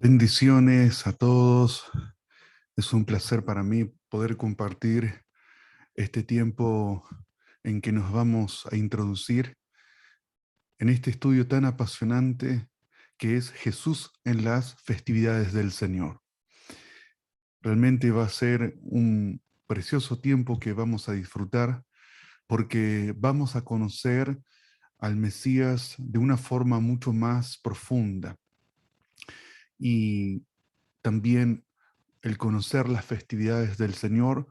Bendiciones a todos. Es un placer para mí poder compartir este tiempo en que nos vamos a introducir en este estudio tan apasionante que es Jesús en las festividades del Señor. Realmente va a ser un precioso tiempo que vamos a disfrutar porque vamos a conocer al Mesías de una forma mucho más profunda y también el conocer las festividades del Señor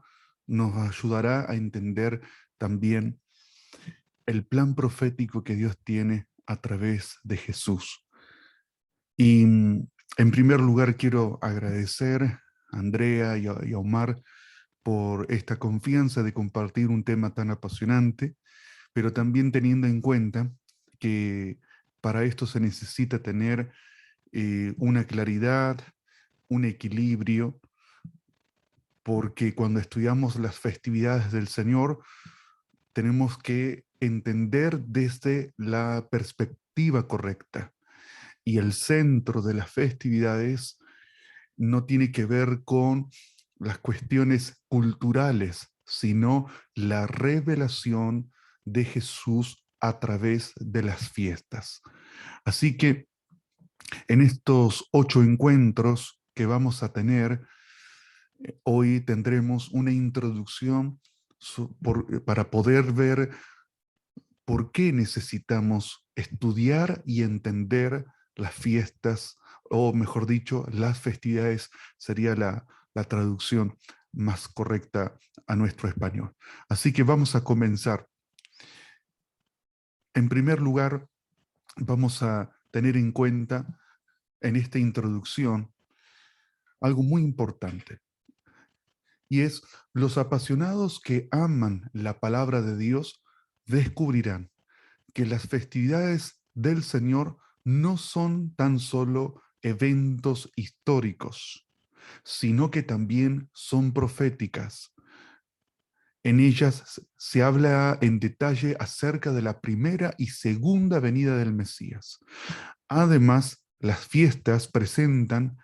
nos ayudará a entender también el plan profético que Dios tiene a través de Jesús. Y en primer lugar quiero agradecer a Andrea y a Omar por esta confianza de compartir un tema tan apasionante, pero también teniendo en cuenta que para esto se necesita tener una claridad, un equilibrio, porque cuando estudiamos las festividades del Señor, tenemos que entender desde la perspectiva correcta. Y el centro de las festividades no tiene que ver con las cuestiones culturales, sino la revelación de Jesús a través de las fiestas. Así que en estos 8 encuentros que vamos a tener, hoy tendremos una introducción para poder ver por qué necesitamos estudiar y entender las fiestas, o mejor dicho, las festividades sería la traducción más correcta a nuestro español. Así que vamos a comenzar. En primer lugar, vamos a tener en cuenta en esta introducción algo muy importante. Y es, los apasionados que aman la palabra de Dios descubrirán que las festividades del Señor no son tan solo eventos históricos, sino que también son proféticas. En ellas se habla en detalle acerca de la primera y segunda venida del Mesías. Además, las fiestas presentan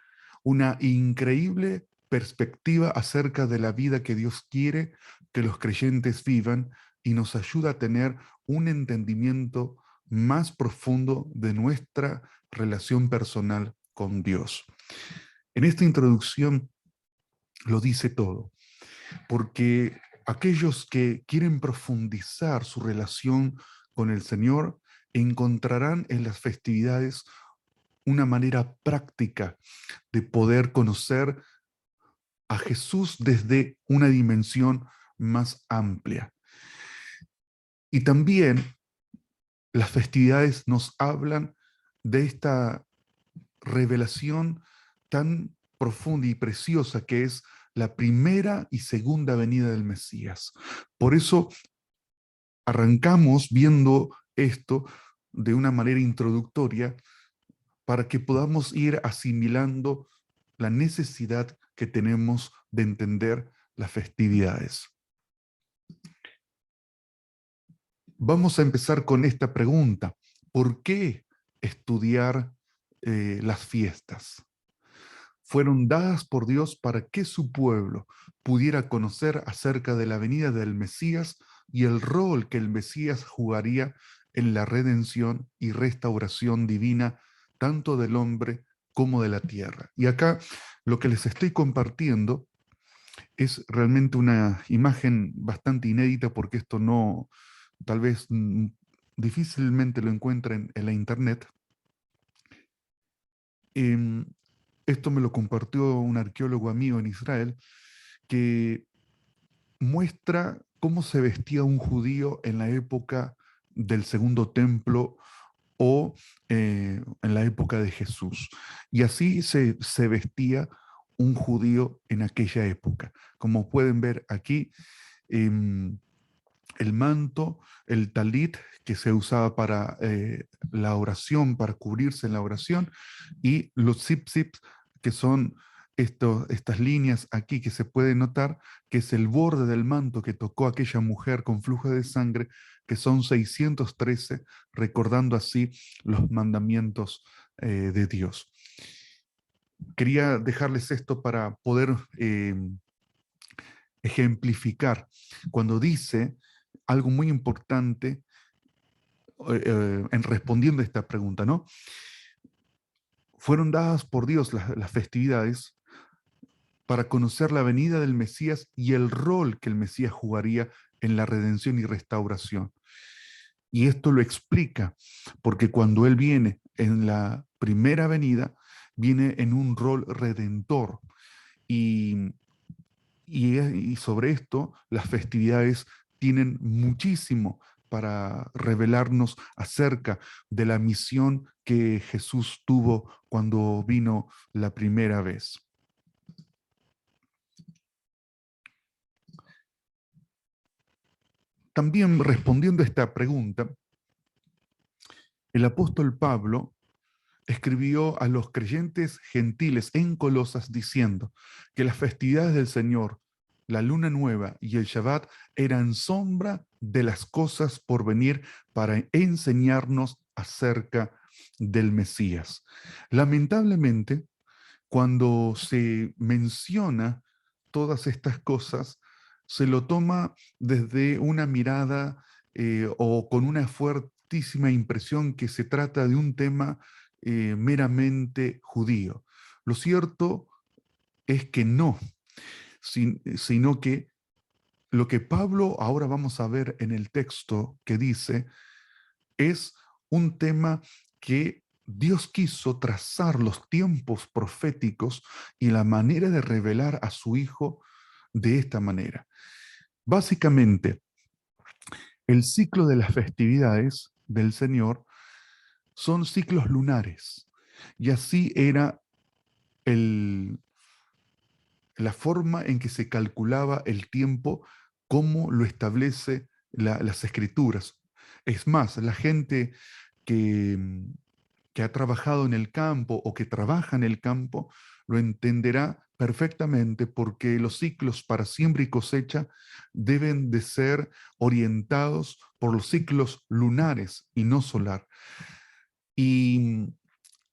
una increíble perspectiva acerca de la vida que Dios quiere que los creyentes vivan y nos ayuda a tener un entendimiento más profundo de nuestra relación personal con Dios. En esta introducción lo dice todo, porque aquellos que quieren profundizar su relación con el Señor encontrarán en las festividades una manera práctica de poder conocer a Jesús desde una dimensión más amplia. Y también las festividades nos hablan de esta revelación tan profunda y preciosa que es la primera y segunda venida del Mesías. Por eso arrancamos viendo esto de una manera introductoria para que podamos ir asimilando la necesidad que tenemos de entender las festividades. Vamos a empezar con esta pregunta. ¿Por qué estudiar las fiestas? Fueron dadas por Dios para que su pueblo pudiera conocer acerca de la venida del Mesías y el rol que el Mesías jugaría en la redención y restauración divina, tanto del hombre como de la tierra. Y acá lo que les estoy compartiendo es realmente una imagen bastante inédita porque esto no, tal vez difícilmente lo encuentren en la internet. Em, Esto me lo compartió un arqueólogo amigo en Israel que muestra cómo se vestía un judío en la época del Segundo Templo o en la época de Jesús. Y así se vestía un judío en aquella época. Como pueden ver aquí, em, el manto, el talit que se usaba para la oración, para cubrirse en la oración, y los zip-zips, que son estas líneas aquí que se puede notar, que es el borde del manto que tocó aquella mujer con flujo de sangre, que son 613, recordando así los mandamientos de Dios. Quería dejarles esto para poder ejemplificar. Cuando dice algo muy importante en respondiendo a esta pregunta, ¿no? Fueron dadas por Dios las festividades para conocer la venida del Mesías y el rol que el Mesías jugaría en la redención y restauración. Y esto lo explica, porque cuando Él viene en la primera venida, viene en un rol redentor. Y, y sobre esto, las festividades tienen muchísimo para revelarnos acerca de la misión que Jesús tuvo cuando vino la primera vez. También respondiendo a esta pregunta, el apóstol Pablo escribió a los creyentes gentiles en Colosas diciendo que las festividades del Señor, la luna nueva y el Shabbat eran sombra de las cosas por venir para enseñarnos acerca del Mesías. Lamentablemente, cuando se menciona todas estas cosas, se lo toma desde una mirada o con una fuertísima impresión que se trata de un tema meramente judío. Lo cierto es que no, sino que lo que Pablo ahora vamos a ver en el texto que dice es un tema que Dios quiso trazar los tiempos proféticos y la manera de revelar a su Hijo de esta manera. Básicamente, el ciclo de las festividades del Señor son ciclos lunares. Y así era la forma en que se calculaba el tiempo, como lo establece las escrituras. Es más, la gente que, que ha trabajado en el campo o que trabaja en el campo lo entenderá perfectamente, porque los ciclos para siembra y cosecha deben de ser orientados por los ciclos lunares y no solar. Y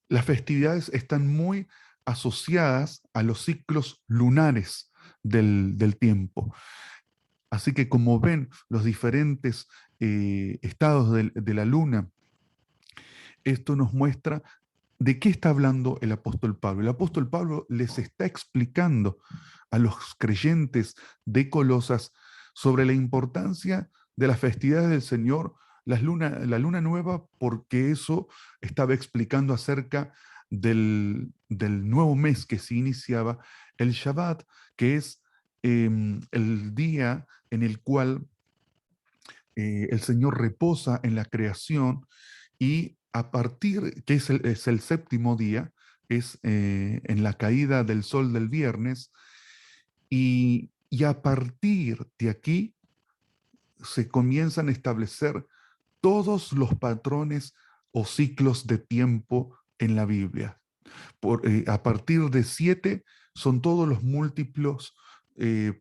las festividades están muy asociadas a los ciclos lunares del tiempo. Así que como ven los diferentes estados de la luna, esto nos muestra de qué está hablando el apóstol Pablo. El apóstol Pablo les está explicando a los creyentes de Colosas sobre la importancia de las festividades del Señor, la luna nueva, porque eso estaba explicando acerca del nuevo mes que se iniciaba, el Shabbat, que es el día en el cual el Señor reposa en la creación, y a partir, que es el séptimo día, es en la caída del sol del viernes, y a partir de aquí se comienzan a establecer todos los patrones o ciclos de tiempo en la Biblia. A partir de 7 son todos los múltiplos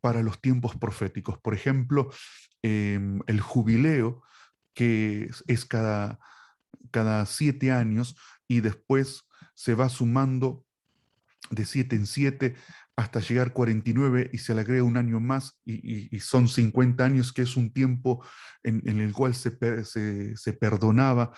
para los tiempos proféticos. Por ejemplo, el jubileo, que es cada 7 años, y después se va sumando de 7 en 7 hasta llegar 49, y se le agrega un año más, y son 50 años, que es un tiempo en el cual se perdonaba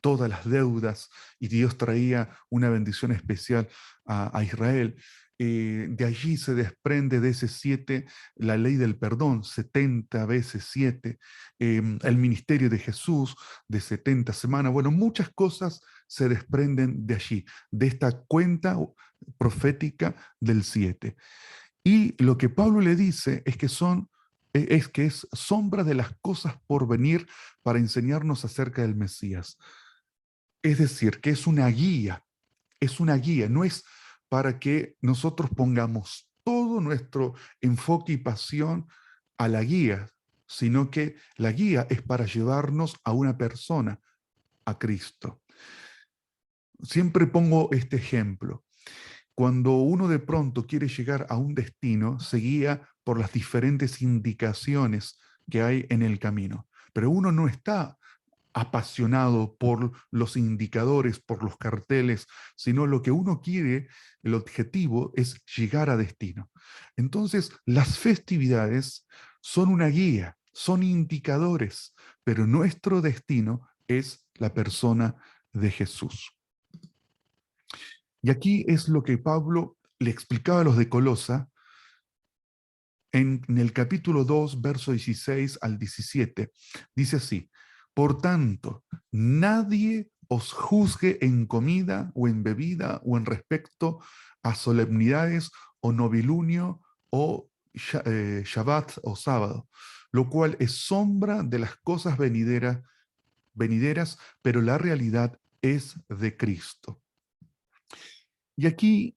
todas las deudas, y Dios traía una bendición especial a Israel. De allí se desprende de ese 7 la ley del perdón, 70 veces 7, el ministerio de Jesús de 70 semanas. Bueno, muchas cosas se desprenden de allí, de esta cuenta profética del 7. Y lo que Pablo le dice es que es sombra de las cosas por venir para enseñarnos acerca del Mesías. Es decir, que es una guía, no es para que nosotros pongamos todo nuestro enfoque y pasión a la guía, sino que la guía es para llevarnos a una persona, a Cristo. Siempre pongo este ejemplo. Cuando uno de pronto quiere llegar a un destino, se guía por las diferentes indicaciones que hay en el camino. Pero uno no está apasionado por los indicadores, por los carteles, sino lo que uno quiere, el objetivo es llegar a destino. Entonces, las festividades son una guía, son indicadores, pero nuestro destino es la persona de Jesús. Y aquí es lo que Pablo le explicaba a los de Colosa en el capítulo 2, verso 16 al 17. Dice así: por tanto, nadie os juzgue en comida o en bebida o en respecto a solemnidades o novilunio o Shabbat o sábado, lo cual es sombra de las cosas venideras, pero la realidad es de Cristo. Y aquí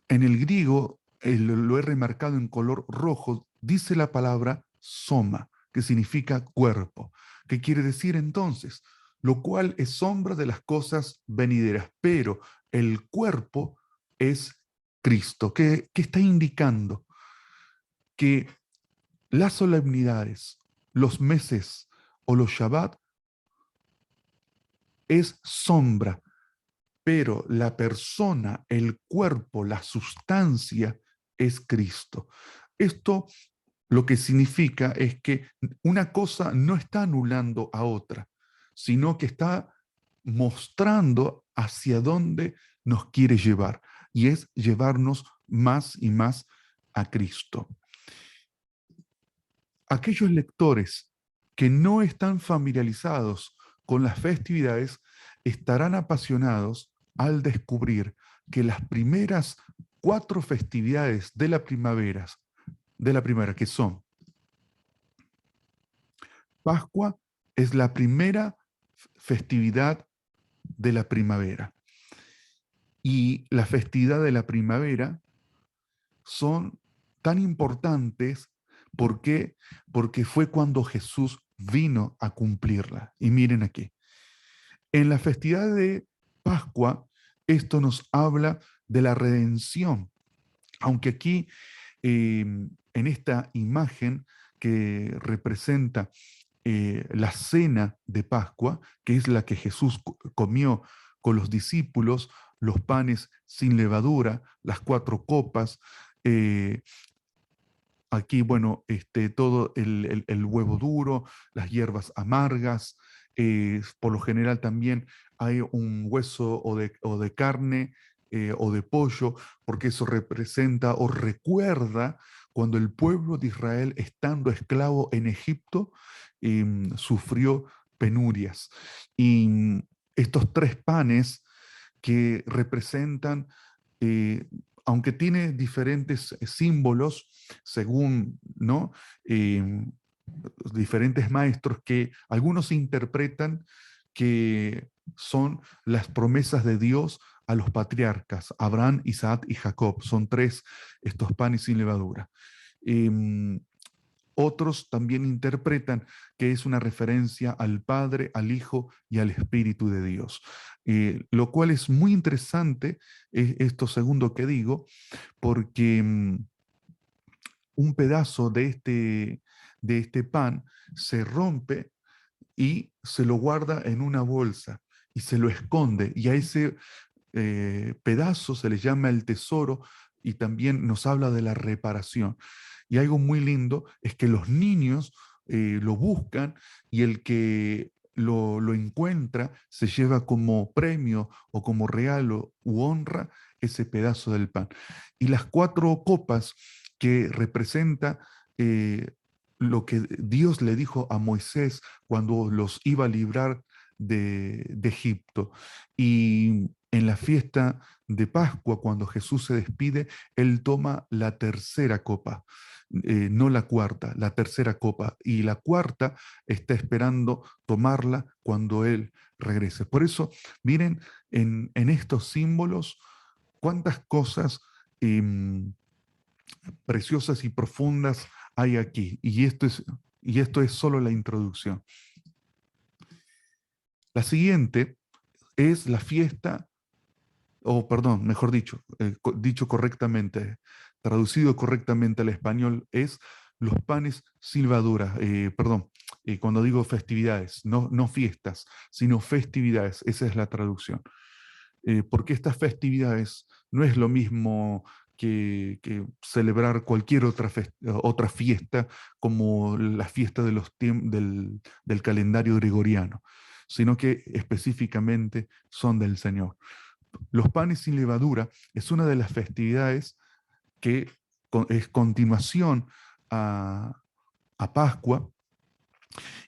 en el griego, lo he remarcado en color rojo, dice la palabra soma, que significa cuerpo. ¿Qué quiere decir entonces? Lo cual es sombra de las cosas venideras, pero el cuerpo es Cristo. ¿Qué está indicando? Que las solemnidades, los meses o los Shabbat es sombra, pero la persona, el cuerpo, la sustancia es Cristo. Esto lo que significa es que una cosa no está anulando a otra, sino que está mostrando hacia dónde nos quiere llevar, y es llevarnos más y más a Cristo. Aquellos lectores que no están familiarizados con las festividades estarán apasionados al descubrir que las primeras 4 festividades de la primavera, que son Pascua, es la primera festividad de la primavera. Y la festividad de la primavera son tan importantes porque, porque fue cuando Jesús vino a cumplirla. Y miren aquí, en la festividad de Pascua, esto nos habla de la redención, aunque aquí en esta imagen que representa la cena de Pascua, que es la que Jesús comió con los discípulos, los panes sin levadura, las 4 copas, eh, aquí, bueno, todo el huevo duro, las hierbas amargas, por lo general también hay un hueso o de carne o de pollo, porque eso representa o recuerda cuando el pueblo de Israel, estando esclavo en Egipto, sufrió penurias. Y estos 3 panes que representan, eh, aunque tiene diferentes símbolos, según, ¿no? Diferentes maestros que algunos interpretan que son las promesas de Dios a los patriarcas, Abraham, Isaac y Jacob. Son 3 estos panes sin levadura. Otros también interpretan que es una referencia al Padre, al Hijo y al Espíritu de Dios. Lo cual es muy interesante, esto segundo que digo, porque un pedazo de este pan se rompe y se lo guarda en una bolsa y se lo esconde, y a ese pedazo se le llama el tesoro, y también nos habla de la reparación. Y algo muy lindo es que los niños lo buscan, y el que lo encuentra se lleva como premio o como regalo u honra ese pedazo del pan. Y las 4 copas que representa lo que Dios le dijo a Moisés cuando los iba a librar de Egipto. Y en la fiesta de Pascua, cuando Jesús se despide, él toma la tercera copa, no la cuarta, la tercera copa. Y la cuarta está esperando tomarla cuando él regrese. Por eso, miren, en estos símbolos, cuántas cosas preciosas y profundas hay aquí. Y esto es solo la introducción. La siguiente es la fiesta, o perdón, mejor dicho, dicho correctamente, traducido correctamente al español, es los panes sin levadura, Cuando digo festividades, no fiestas, sino festividades, esa es la traducción. Porque estas festividades no es lo mismo que celebrar cualquier otra fiesta, como la fiesta de del calendario gregoriano, sino que específicamente son del Señor. Los panes sin levadura es una de las festividades que es continuación a Pascua,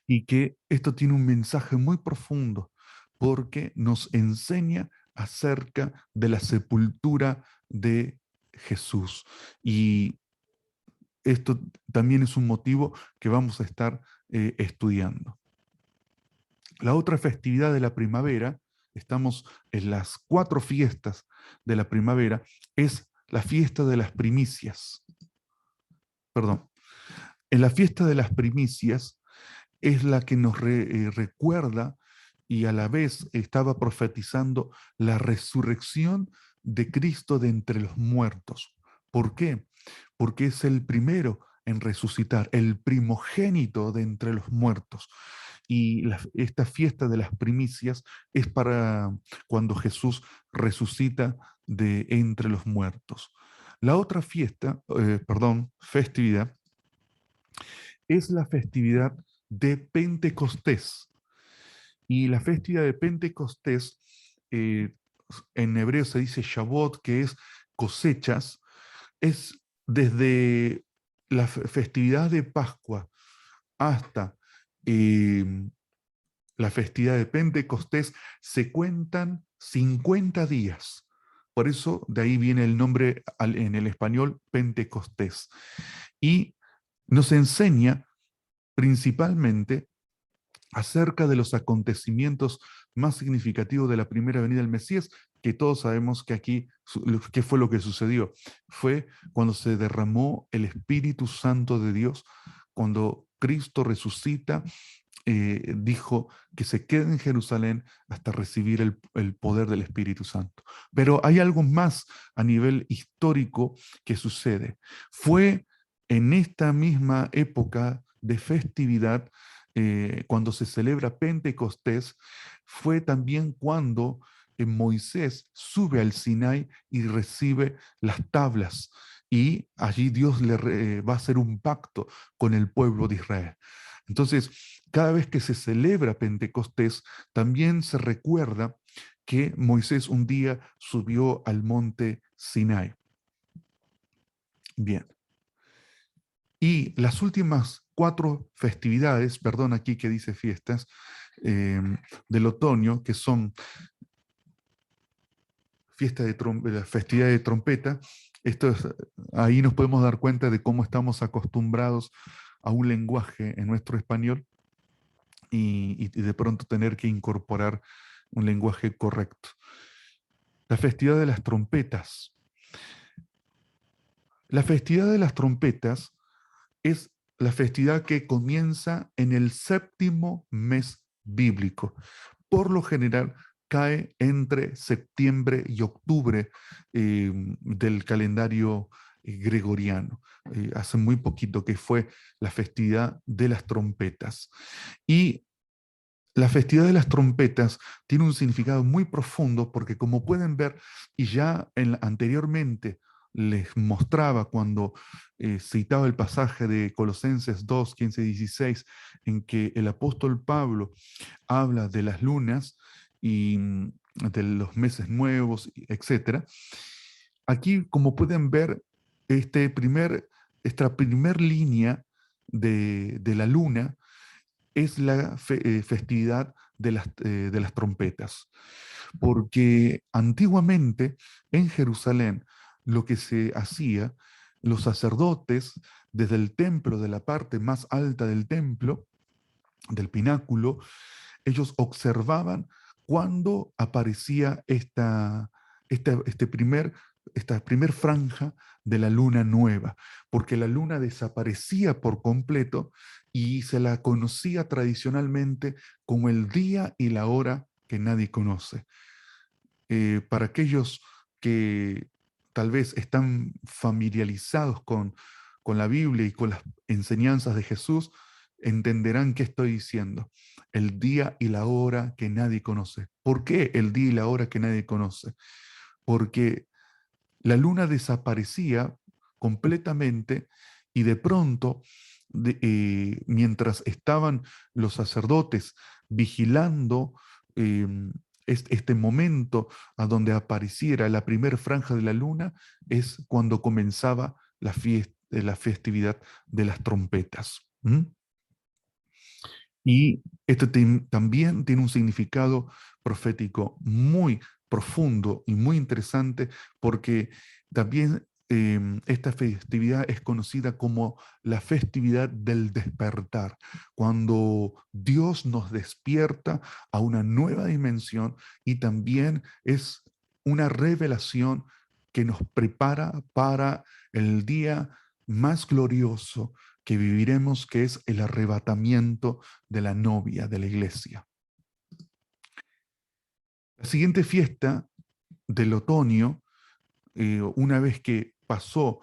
y que esto tiene un mensaje muy profundo porque nos enseña acerca de la sepultura de Jesús. Y esto también es un motivo que vamos a estar estudiando. La otra festividad de la primavera, estamos en las 4 fiestas de la primavera, es la fiesta de las primicias. Perdón. En la fiesta de las primicias es la que nos recuerda y a la vez estaba profetizando la resurrección de Cristo de entre los muertos. ¿Por qué? Porque es el primero en resucitar, el primogénito de entre los muertos. Y esta fiesta de las primicias es para cuando Jesús resucita de entre los muertos. La otra festividad, es la festividad de Pentecostés. Y la festividad de Pentecostés, en hebreo se dice Shavuot, que es cosechas, es desde la festividad de Pascua hasta eh, la festividad de Pentecostés, se cuentan 50 días. Por eso de ahí viene el nombre en el español Pentecostés. Y nos enseña principalmente acerca de los acontecimientos más significativos de la primera venida del Mesías, que todos sabemos que aquí, ¿qué fue lo que sucedió? Fue cuando se derramó el Espíritu Santo de Dios, cuando Cristo resucita, dijo que se quede en Jerusalén hasta recibir el poder del Espíritu Santo. Pero hay algo más a nivel histórico que sucede. Fue en esta misma época de festividad, cuando se celebra Pentecostés, fue también cuando Moisés sube al Sinai y recibe las tablas. Y allí Dios va a hacer un pacto con el pueblo de Israel. Entonces, cada vez que se celebra Pentecostés, también se recuerda que Moisés un día subió al monte Sinai. Bien. Y las últimas 4 festividades, perdón aquí que dice fiestas, del otoño, que son festividad de trompeta, ahí nos podemos dar cuenta de cómo estamos acostumbrados a un lenguaje en nuestro español y de pronto tener que incorporar un lenguaje correcto. La festividad de las trompetas. La festividad de las trompetas es la festividad que comienza en el 7º mes bíblico. Por lo general cae entre septiembre y octubre del calendario gregoriano. Hace muy poquito que fue la festividad de las trompetas. Y la festividad de las trompetas tiene un significado muy profundo porque, como pueden ver, y ya anteriormente les mostraba cuando citaba el pasaje de Colosenses 2, 15 y 16, en que el apóstol Pablo habla de las lunas y de los meses nuevos, etc. Aquí, como pueden ver, esta primer línea de la luna es la festividad de las trompetas. Porque antiguamente en Jerusalén lo que se hacía, los sacerdotes desde el templo, de la parte más alta del templo, del pináculo, ellos observaban cuando aparecía esta primer franja de la luna nueva, porque la luna desaparecía por completo y se la conocía tradicionalmente como el día y la hora que nadie conoce. Para aquellos que tal vez están familiarizados con la Biblia y con las enseñanzas de Jesús, entenderán qué estoy diciendo. El día y la hora que nadie conoce. ¿Por qué el día y la hora que nadie conoce? Porque la luna desaparecía completamente y de pronto, mientras estaban los sacerdotes vigilando eh, este momento a donde apareciera la primera franja de la luna, es cuando comenzaba la festividad de las trompetas. ¿Mm? Y esto también tiene un significado profético muy profundo y muy interesante porque también esta festividad es conocida como la festividad del despertar, cuando Dios nos despierta a una nueva dimensión y también es una revelación que nos prepara para el día más glorioso que viviremos, que es el arrebatamiento de la novia de la iglesia. La siguiente fiesta del otoño, una vez que pasó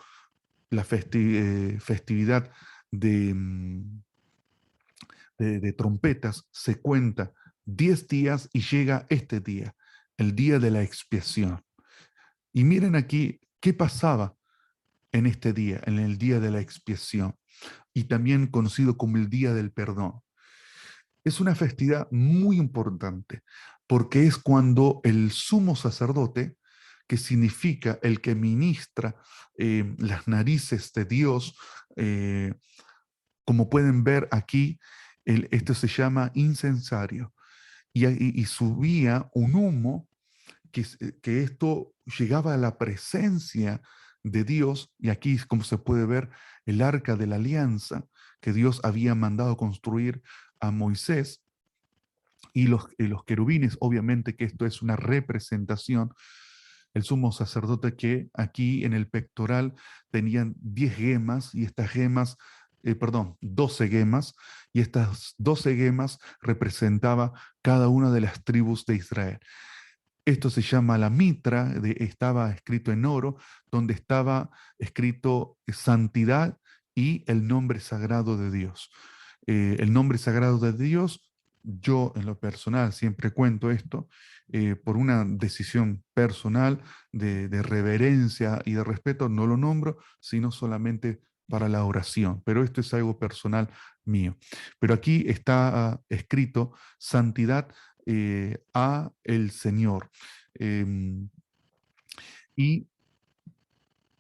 la festividad de, de trompetas, se cuenta 10 días y llega este día, el día de la expiación. Y miren aquí qué pasaba en este día, en el día de la expiación, y también conocido como el día del perdón. Es una festividad muy importante porque es cuando el sumo sacerdote, que significa el que ministra las narices de Dios, como pueden ver aquí, esto se llama incensario, y subía un humo que esto llegaba a la presencia de Dios, y aquí es como se puede ver el arca de la alianza que Dios había mandado construir a Moisés, y los querubines, obviamente que esto es una representación, el sumo sacerdote que aquí en el pectoral tenían 10 gemas y estas gemas, perdón, 12 gemas, y estas 12 gemas representaba cada una de las tribus de Israel. Esto se llama la mitra, estaba escrito en oro, donde estaba escrito santidad y el nombre sagrado de Dios. El nombre sagrado de Dios, yo en lo personal siempre cuento esto, por una decisión personal de reverencia y de respeto, no lo nombro, sino solamente para la oración, pero esto es algo personal mío. Pero aquí está escrito santidad a el Señor. Eh, y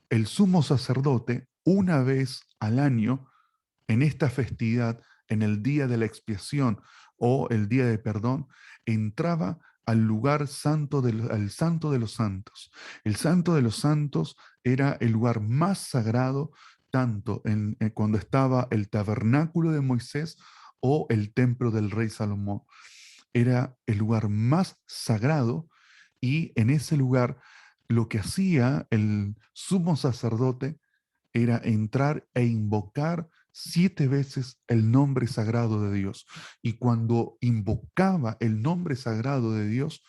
el sumo sacerdote, una vez al año, en esta festividad, en el día de la expiación o el día de perdón, entraba al lugar santo, al santo de los santos. El santo de los santos era el lugar más sagrado, tanto cuando estaba el tabernáculo de Moisés o el templo del rey Salomón. Era el lugar más sagrado, y en ese lugar lo que hacía el sumo sacerdote era entrar e invocar 7 veces el nombre sagrado de Dios. Y cuando invocaba el nombre sagrado de Dios,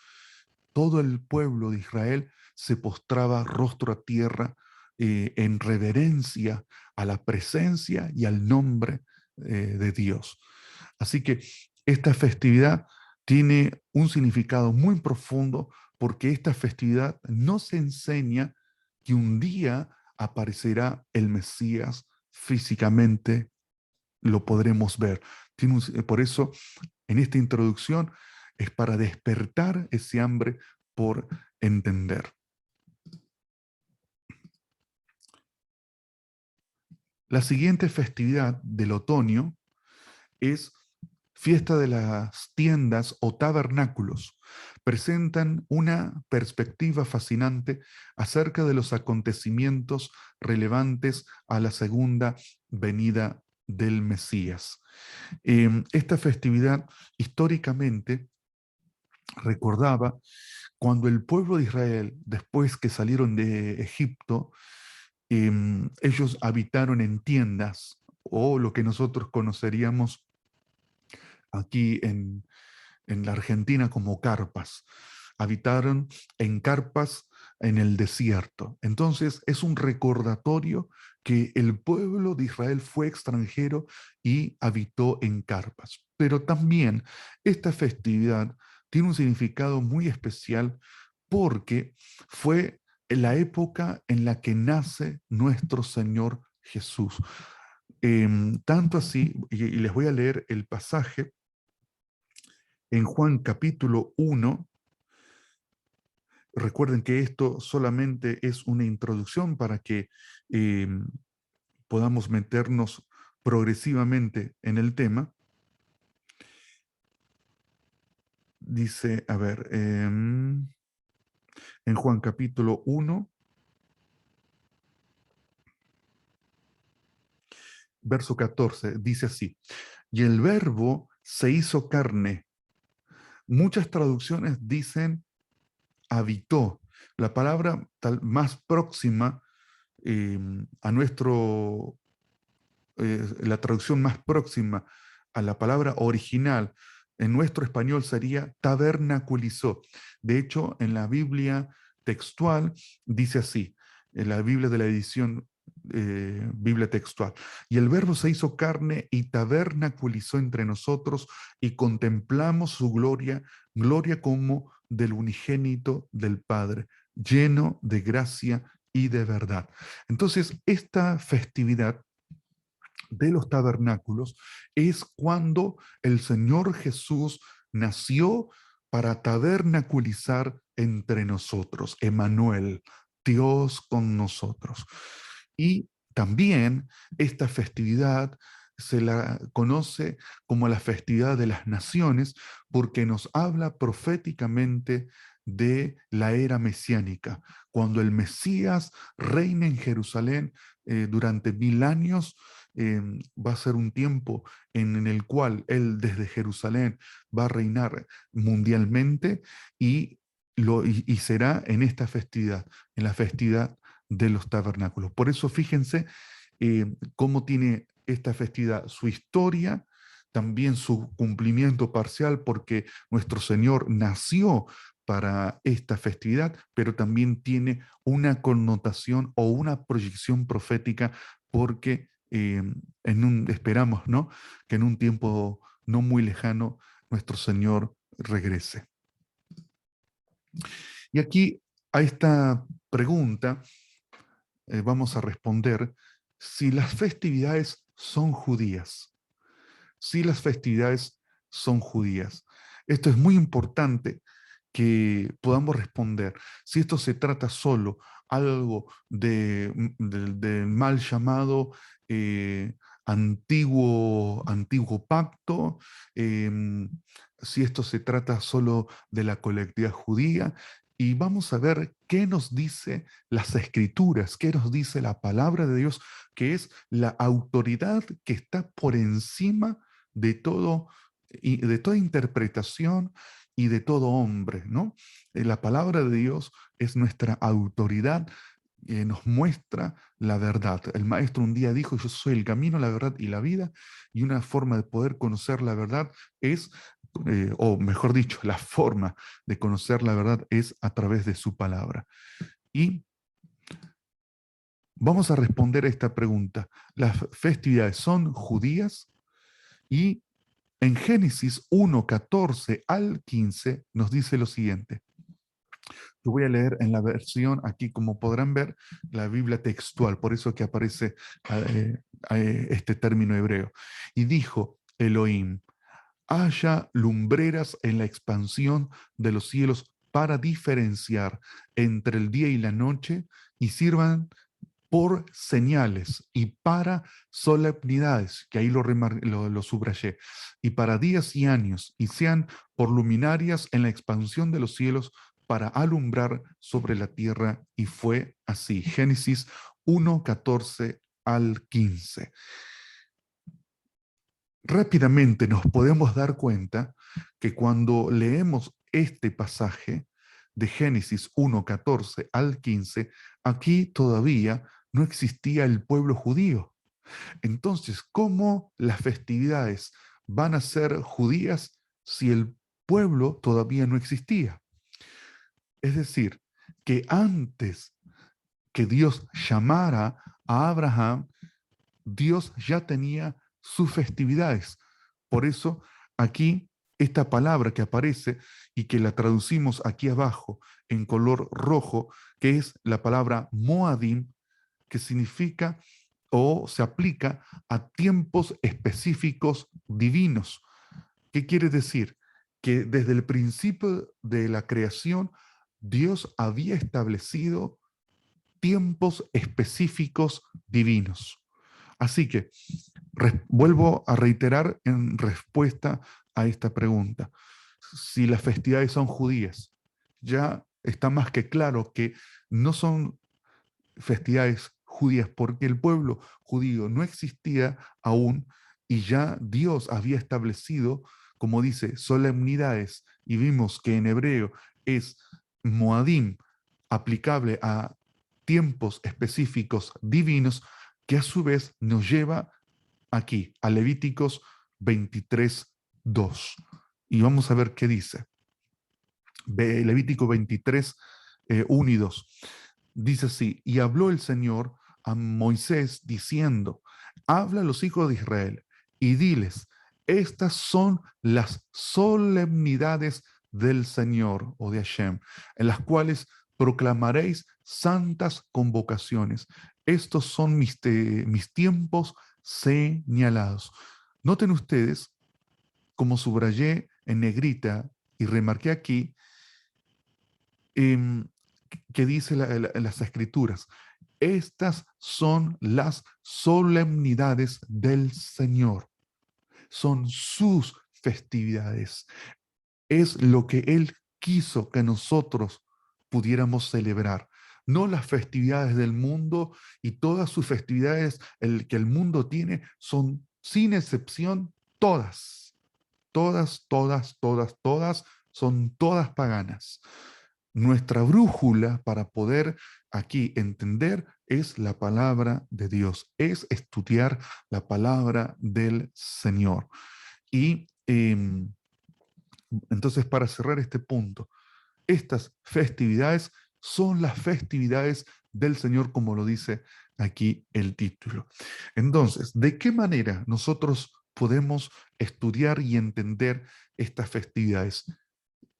todo el pueblo de Israel se postraba rostro a tierra en reverencia a la presencia y al nombre de Dios. Así que esta festividad tiene un significado muy profundo porque esta festividad nos enseña que un día aparecerá el Mesías físicamente, lo podremos ver. Por eso, en esta introducción, es para despertar ese hambre por entender. La siguiente festividad del otoño es fiesta de las tiendas o tabernáculos. Presentan una perspectiva fascinante acerca de los acontecimientos relevantes a la segunda venida del Mesías. Esta festividad históricamente recordaba cuando el pueblo de Israel, después que salieron de Egipto, ellos habitaron en tiendas, o lo que nosotros conoceríamos aquí en la Argentina como carpas. Habitaron en carpas en el desierto. Entonces es un recordatorio que el pueblo de Israel fue extranjero y habitó en carpas. Pero también esta festividad tiene un significado muy especial porque fue la época en la que nace nuestro Señor Jesús. Tanto así, y les voy a leer el pasaje en Juan capítulo 1. Recuerden que esto solamente es una introducción para que eh, podamos meternos progresivamente en el tema. Dice, a ver, en Juan capítulo 1, verso 14, dice así, y el verbo se hizo carne. Muchas traducciones dicen habitó. La palabra más próxima a nuestro, la traducción más próxima a la palabra original en nuestro español sería tabernaculizó. De hecho, en la Biblia textual dice así, en la Biblia de la edición Biblia textual. Y el verbo se hizo carne y tabernaculizó entre nosotros y contemplamos su gloria, gloria como del unigénito del Padre, lleno de gracia y de verdad. Entonces, esta festividad de los tabernáculos es cuando el Señor Jesús nació para tabernaculizar entre nosotros, Emmanuel, Dios con nosotros. Y también esta festividad se la conoce como la festividad de las naciones porque nos habla proféticamente de la era mesiánica, cuando el Mesías reina en Jerusalén durante 1000 años. Va a ser un tiempo en el cual él desde Jerusalén va a reinar mundialmente y será en esta festividad, en la festividad de los tabernáculos. Por eso fíjense cómo tiene esta festividad su historia, también su cumplimiento parcial, porque nuestro Señor nació para esta festividad, pero también tiene una connotación o una proyección profética, porque esperamos, ¿no?, que en un tiempo no muy lejano nuestro Señor regrese. Y aquí a esta pregunta vamos a responder si las festividades son judías. Si las festividades son judías. Esto es muy importante que podamos responder. Si esto se trata solo algo del mal llamado antiguo pacto, si esto se trata solo de la colectividad judía, y vamos a ver qué nos dice las escrituras, qué nos dice la palabra de Dios, que es la autoridad que está por encima de todo y de toda interpretación y de todo hombre, ¿no? La palabra de Dios es nuestra autoridad, nos muestra la verdad. El maestro un día dijo, yo soy el camino, la verdad y la vida, y una forma de poder conocer la verdad es, o mejor dicho, la forma de conocer la verdad es a través de su palabra. Y vamos a responder a esta pregunta. ¿Las festividades son judías? Y en Génesis 1, 14 al 15 nos dice lo siguiente. Yo voy a leer en la versión, aquí como podrán ver, la Biblia textual, por eso que aparece este término hebreo. Y dijo Elohim, haya lumbreras en la expansión de los cielos para diferenciar entre el día y la noche y sirvan por señales y para solemnidades, que ahí lo subrayé, y para días y años, y sean por luminarias en la expansión de los cielos para alumbrar sobre la tierra. Y fue así. Génesis 1, 14 al 15. Rápidamente nos podemos dar cuenta que cuando leemos este pasaje de Génesis 1, 14 al 15, aquí todavía no existía el pueblo judío. Entonces, ¿cómo las festividades van a ser judías si el pueblo todavía no existía? Es decir, que antes que Dios llamara a Abraham, Dios ya tenía sus festividades. Por eso aquí esta palabra que aparece y que la traducimos aquí abajo en color rojo, que es la palabra Moadim, que significa o se aplica a tiempos específicos divinos. ¿Qué quiere decir? Que desde el principio de la creación, Dios había establecido tiempos específicos divinos. Así que vuelvo a reiterar en respuesta a esta pregunta. Si las festividades son judías, ya está más que claro que no son festividades judías porque el pueblo judío no existía aún y ya Dios había establecido, como dice, solemnidades, y vimos que en hebreo es Moadim, aplicable a tiempos específicos divinos, que a su vez nos lleva aquí, a Levíticos 23:2. Y vamos a ver qué dice. Levítico 23, 1 y 2. Dice así, y habló el Señor a Moisés diciendo, habla a los hijos de Israel y diles, estas son las solemnidades del Señor o de Hashem, en las cuales proclamaréis santas convocaciones. Estos son mis tiempos señalados. Noten ustedes, como subrayé en negrita y remarqué aquí, eh, que dice las escrituras, estas son las solemnidades del Señor, son sus festividades, es lo que Él quiso que nosotros pudiéramos celebrar. No las festividades del mundo y todas sus festividades que el mundo tiene son sin excepción todas, todas, todas, todas, todas, son todas paganas. Nuestra brújula para poder aquí entender es la palabra de Dios, es estudiar la palabra del Señor. Y entonces, para cerrar este punto, estas festividades son las festividades del Señor, como lo dice aquí el título. Entonces, ¿de qué manera nosotros podemos estudiar y entender estas festividades?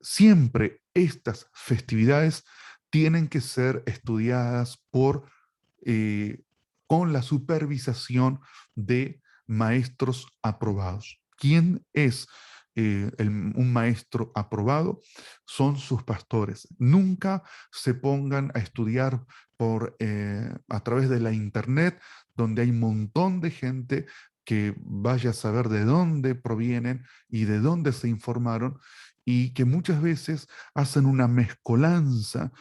Siempre estas festividades tienen que ser estudiadas eh, con la supervisación de maestros aprobados. ¿Quién es un maestro aprobado? Son sus pastores. Nunca se pongan a estudiar a través de la internet, donde hay un montón de gente que vaya a saber de dónde provienen y de dónde se informaron, y que muchas veces hacen una mezcolanza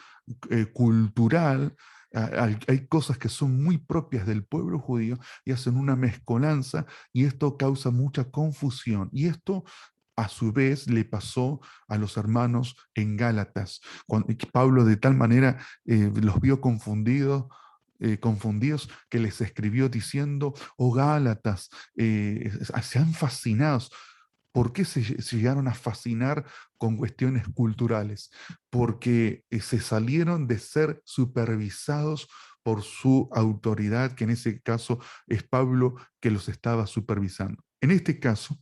cultural. Hay cosas que son muy propias del pueblo judío y hacen una mezcolanza, y esto causa mucha confusión. Y esto a su vez le pasó a los hermanos en Gálatas, cuando Pablo de tal manera los vio confundidos, que les escribió diciendo, oh Gálatas, sean fascinados. ¿Por qué se llegaron a fascinar con cuestiones culturales? Porque se salieron de ser supervisados por su autoridad, que en ese caso es Pablo, que los estaba supervisando. En este caso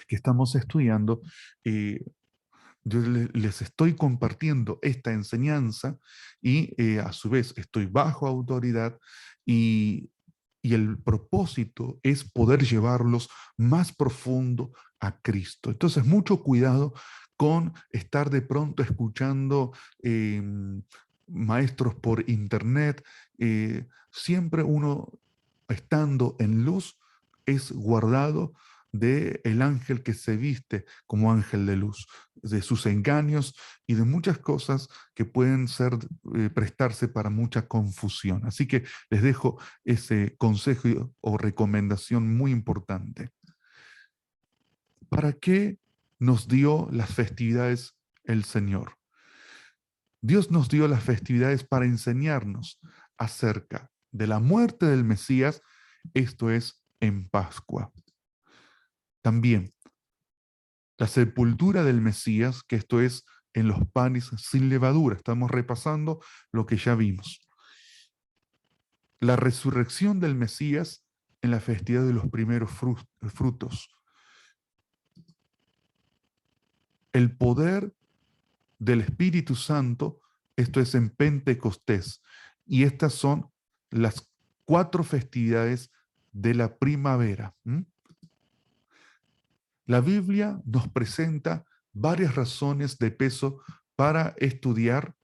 que estamos estudiando, eh, yo les estoy compartiendo esta enseñanza y a su vez estoy bajo autoridad, y el propósito es poder llevarlos más profundo a Cristo. Entonces, mucho cuidado con estar de pronto escuchando maestros por internet. Siempre uno, estando en luz, es guardado del ángel que se viste como ángel de luz, de sus engaños y de muchas cosas que pueden prestarse para mucha confusión. Así que les dejo ese consejo o recomendación muy importante. ¿Para qué nos dio las festividades el Señor? Dios nos dio las festividades para enseñarnos acerca de la muerte del Mesías, esto es en Pascua. También la sepultura del Mesías, que esto es en los panes sin levadura. Estamos repasando lo que ya vimos. La resurrección del Mesías en la festividad de los primeros frutos. El poder del Espíritu Santo, esto es en Pentecostés. Y estas son las 4 festividades de la primavera. La Biblia nos presenta varias razones de peso para estudiar,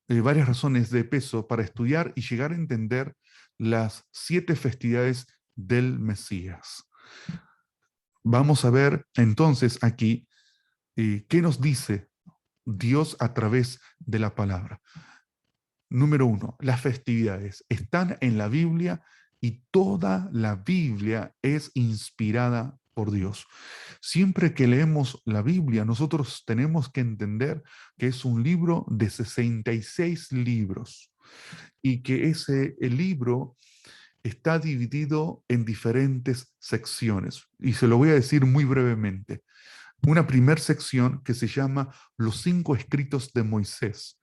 varias razones de peso para estudiar y llegar a entender las 7 festividades del Mesías. Vamos a ver entonces aquí qué nos dice Dios a través de la palabra. Número 1, las festividades están en la Biblia y toda la Biblia es inspirada por Dios. Siempre que leemos la Biblia, nosotros tenemos que entender que es un libro de 66 libros y que el libro está dividido en diferentes secciones. Y se lo voy a decir muy brevemente. Una primera sección que se llama Los 5 escritos de Moisés.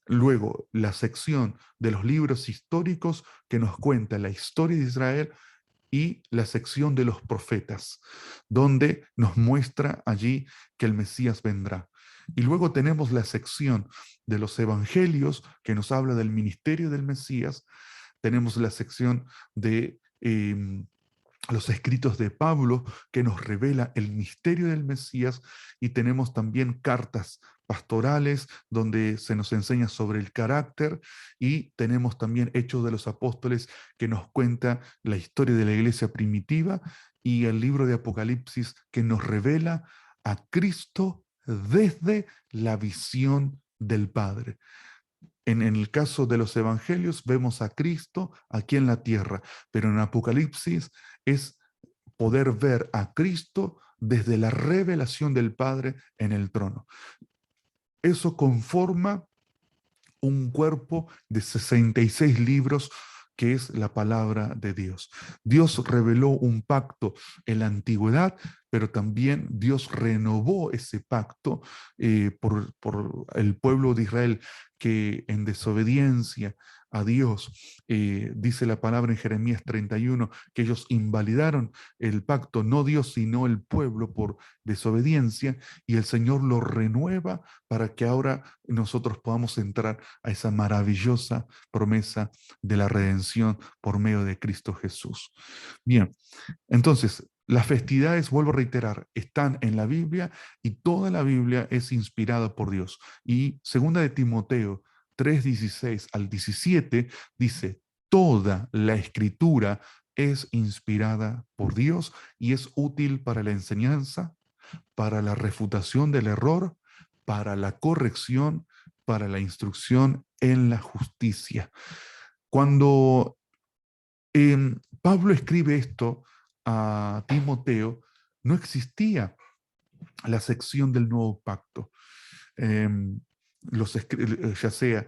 Luego, la sección de los libros históricos que nos cuenta la historia de Israel y la sección de los profetas, donde nos muestra allí que el Mesías vendrá. Y luego tenemos la sección de los evangelios que nos habla del ministerio del Mesías. Tenemos la sección de los escritos de Pablo que nos revela el misterio del Mesías, y tenemos también cartas pastorales donde se nos enseña sobre el carácter, y tenemos también Hechos de los Apóstoles que nos cuenta la historia de la iglesia primitiva, y el libro de Apocalipsis que nos revela a Cristo desde la visión del Padre. En el caso de los evangelios vemos a Cristo aquí en la tierra, pero en Apocalipsis es poder ver a Cristo desde la revelación del Padre en el trono. Eso conforma un cuerpo de 66 libros que es la palabra de Dios. Dios reveló un pacto en la antigüedad, pero también Dios renovó ese pacto por el pueblo de Israel que en desobediencia a Dios, dice la palabra en Jeremías 31, que ellos invalidaron el pacto, no Dios sino el pueblo por desobediencia, y el Señor lo renueva para que ahora nosotros podamos entrar a esa maravillosa promesa de la redención por medio de Cristo Jesús. Bien, entonces, las festividades, vuelvo a reiterar, están en la Biblia y toda la Biblia es inspirada por Dios. Y segunda de Timoteo 3:16 al 17 dice, toda la escritura es inspirada por Dios y es útil para la enseñanza, para la refutación del error, para la corrección, para la instrucción en la justicia. Cuando Pablo escribe esto a Timoteo, no existía la sección del nuevo pacto. Ya sea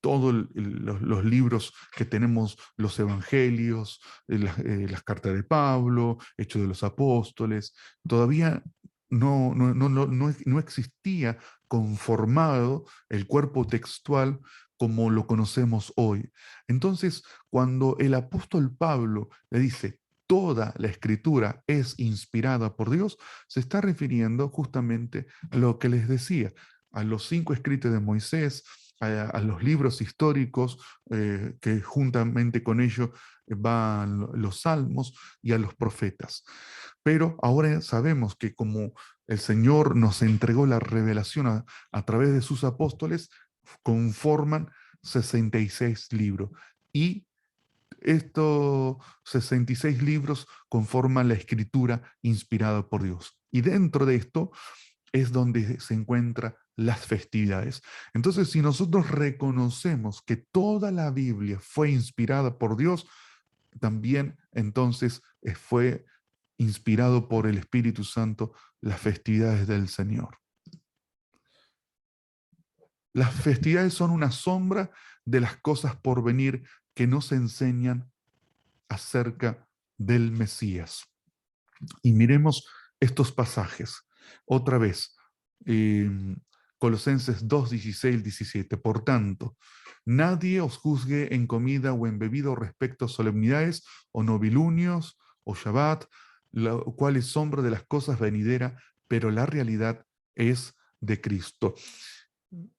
todos los libros que tenemos, los evangelios, las cartas de Pablo, Hechos de los Apóstoles, todavía no existía conformado el cuerpo textual como lo conocemos hoy. Entonces, cuando el apóstol Pablo le dice, toda la escritura es inspirada por Dios, se está refiriendo justamente a lo que les decía, a los 5 escritos de Moisés, a los libros históricos, que juntamente con ello van los salmos, y a los profetas. Pero ahora sabemos que como el Señor nos entregó la revelación a través de sus apóstoles, conforman 66 libros. Y estos 66 libros conforman la escritura inspirada por Dios. Y dentro de esto es donde se encuentran las festividades. Entonces, si nosotros reconocemos que toda la Biblia fue inspirada por Dios, también entonces fue inspirado por el Espíritu Santo las festividades del Señor. Las festividades son una sombra de las cosas por venir que nos enseñan acerca del Mesías. Y miremos estos pasajes. Otra vez, eh, Colosenses 2, 16, 17. Por tanto, nadie os juzgue en comida o en bebida o respecto a solemnidades o novilunios o Shabbat, lo cual es sombra de las cosas venideras, pero la realidad es de Cristo.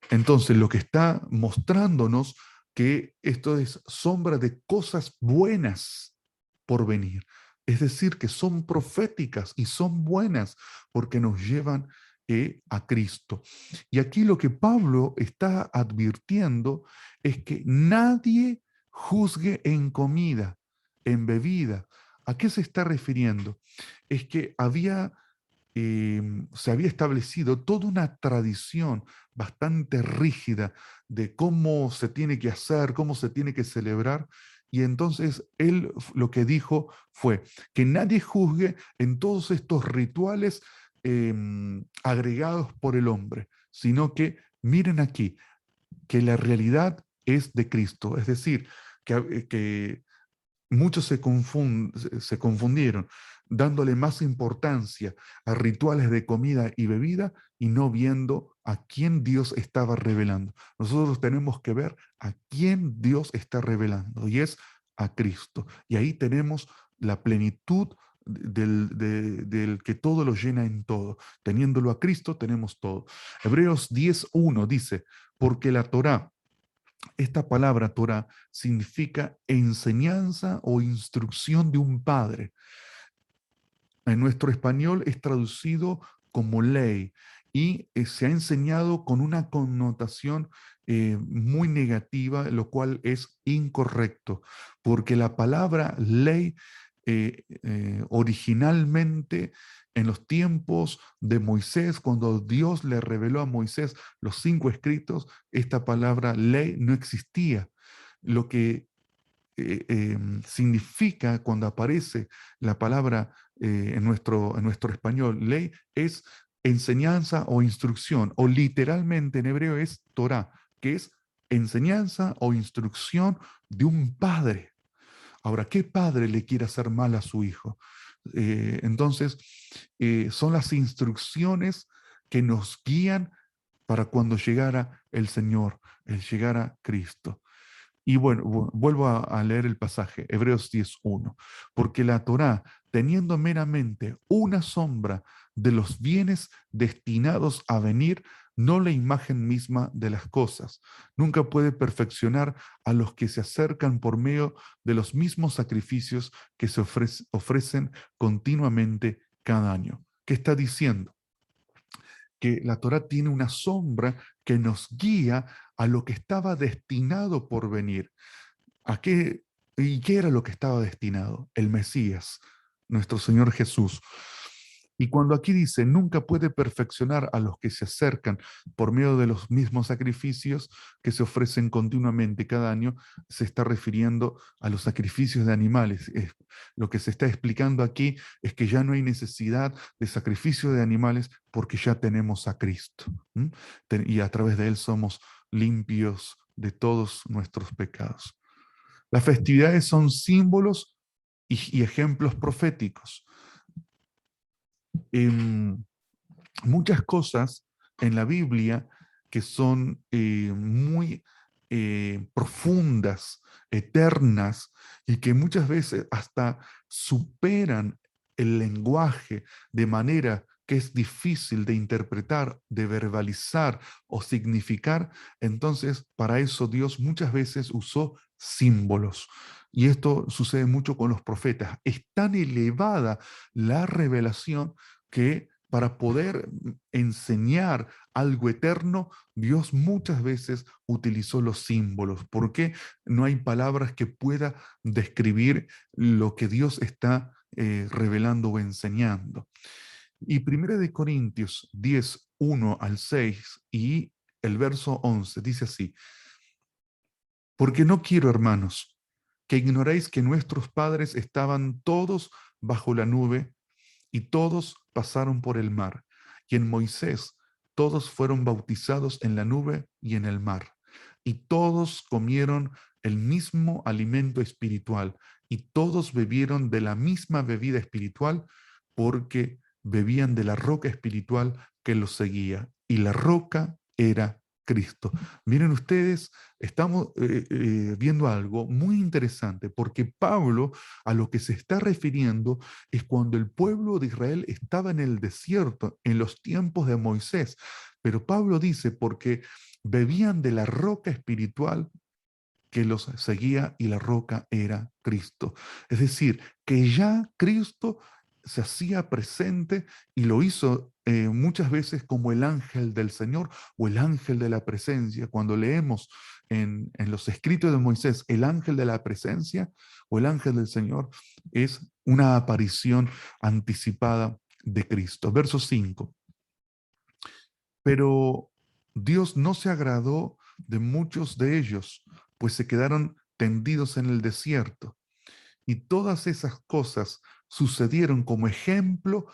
Entonces, lo que está mostrándonos que esto es sombra de cosas buenas por venir. Es decir, que son proféticas y son buenas porque nos llevan a Cristo. Y aquí lo que Pablo está advirtiendo es que nadie juzgue en comida, en bebida. ¿A qué se está refiriendo? Es que se había establecido toda una tradición bastante rígida de cómo se tiene que hacer, cómo se tiene que celebrar. Y entonces él lo que dijo fue que nadie juzgue en todos estos rituales agregados por el hombre, sino que miren aquí, que la realidad es de Cristo. Es decir, que muchos se confundieron, dándole más importancia a rituales de comida y bebida y no viendo a quién Dios estaba revelando. Nosotros tenemos que ver a quién Dios está revelando y es a Cristo. Y ahí tenemos la plenitud del que todo lo llena en todo. Teniéndolo a Cristo, tenemos todo. Hebreos 10:1 dice, porque la Torá, esta palabra Torah significa enseñanza o instrucción de un padre. En nuestro español es traducido como ley y se ha enseñado con una connotación muy negativa, lo cual es incorrecto, porque la palabra ley originalmente en los tiempos de Moisés, cuando Dios le reveló a Moisés los 5 escritos, esta palabra ley no existía. Lo que significa cuando aparece la palabra en nuestro español, ley, es enseñanza o instrucción, o literalmente en hebreo es Torah, que es enseñanza o instrucción de un padre. Ahora, ¿qué padre le quiere hacer mal a su hijo? Entonces, son las instrucciones que nos guían para cuando llegara el Señor, el llegara Cristo. Y bueno, vuelvo a leer el pasaje, Hebreos 10:1, porque la Torá, teniendo meramente una sombra de los bienes destinados a venir, no la imagen misma de las cosas, nunca puede perfeccionar a los que se acercan por medio de los mismos sacrificios que se ofrecen continuamente cada año. ¿Qué está diciendo? Que la Torá tiene una sombra que nos guía a lo que estaba destinado por venir. ¿A qué, y qué era lo que estaba destinado? El Mesías, nuestro Señor Jesús. Y cuando aquí dice, nunca puede perfeccionar a los que se acercan por medio de los mismos sacrificios que se ofrecen continuamente cada año, se está refiriendo a los sacrificios de animales. Lo que se está explicando aquí es que ya no hay necesidad de sacrificio de animales porque ya tenemos a Cristo. Y a través de Él somos limpios de todos nuestros pecados. Las festividades son símbolos y ejemplos proféticos. Muchas cosas en la Biblia que son muy profundas, eternas, y que muchas veces hasta superan el lenguaje de manera que es difícil de interpretar, de verbalizar o significar. Entonces, para eso Dios muchas veces usó símbolos. Y esto sucede mucho con los profetas. Es tan elevada la revelación que para poder enseñar algo eterno, Dios muchas veces utilizó los símbolos, porque no hay palabras que pueda describir lo que Dios está revelando o enseñando. Y 1 Corintios 10:1 al 6 y el verso 11 dice así, porque no quiero, hermanos, que ignoréis que nuestros padres estaban todos bajo la nube y todos pasaron por el mar. Y en Moisés todos fueron bautizados en la nube y en el mar. Y todos comieron el mismo alimento espiritual y todos bebieron de la misma bebida espiritual porque bebían de la roca espiritual que los seguía, y la roca era Cristo. Miren ustedes, estamos viendo algo muy interesante, porque Pablo a lo que se está refiriendo es cuando el pueblo de Israel estaba en el desierto, en los tiempos de Moisés. Pero Pablo dice, porque bebían de la roca espiritual que los seguía, y la roca era Cristo. Es decir, que ya Cristo se hacía presente y lo hizo muchas veces como el ángel del Señor o el ángel de la presencia. Cuando leemos en los escritos de Moisés el ángel de la presencia o el ángel del Señor, es una aparición anticipada de Cristo. Verso 5. Pero Dios no se agradó de muchos de ellos, pues se quedaron tendidos en el desierto. Y todas esas cosas sucedieron como ejemplo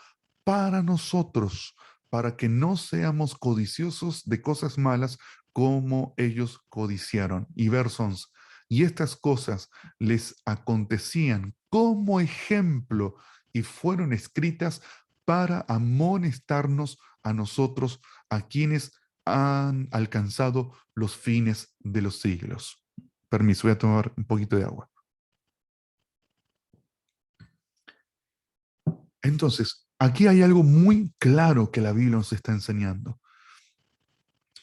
para nosotros, para que no seamos codiciosos de cosas malas como ellos codiciaron. Y verso 11. Y estas cosas les acontecían como ejemplo y fueron escritas para amonestarnos a nosotros, a quienes han alcanzado los fines de los siglos. Permiso, voy a tomar un poquito de agua. Entonces, aquí hay algo muy claro que la Biblia nos está enseñando,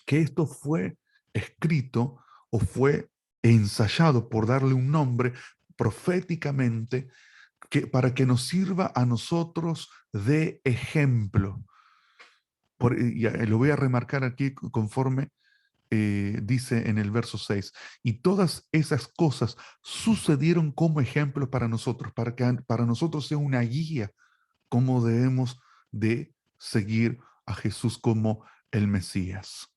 que esto fue escrito o fue ensayado, por darle un nombre, proféticamente, para que nos sirva a nosotros de ejemplo. Lo voy a remarcar aquí conforme dice en el verso 6, y todas esas cosas sucedieron como ejemplo para nosotros, para que para nosotros sea una guía cómo debemos de seguir a Jesús como el Mesías.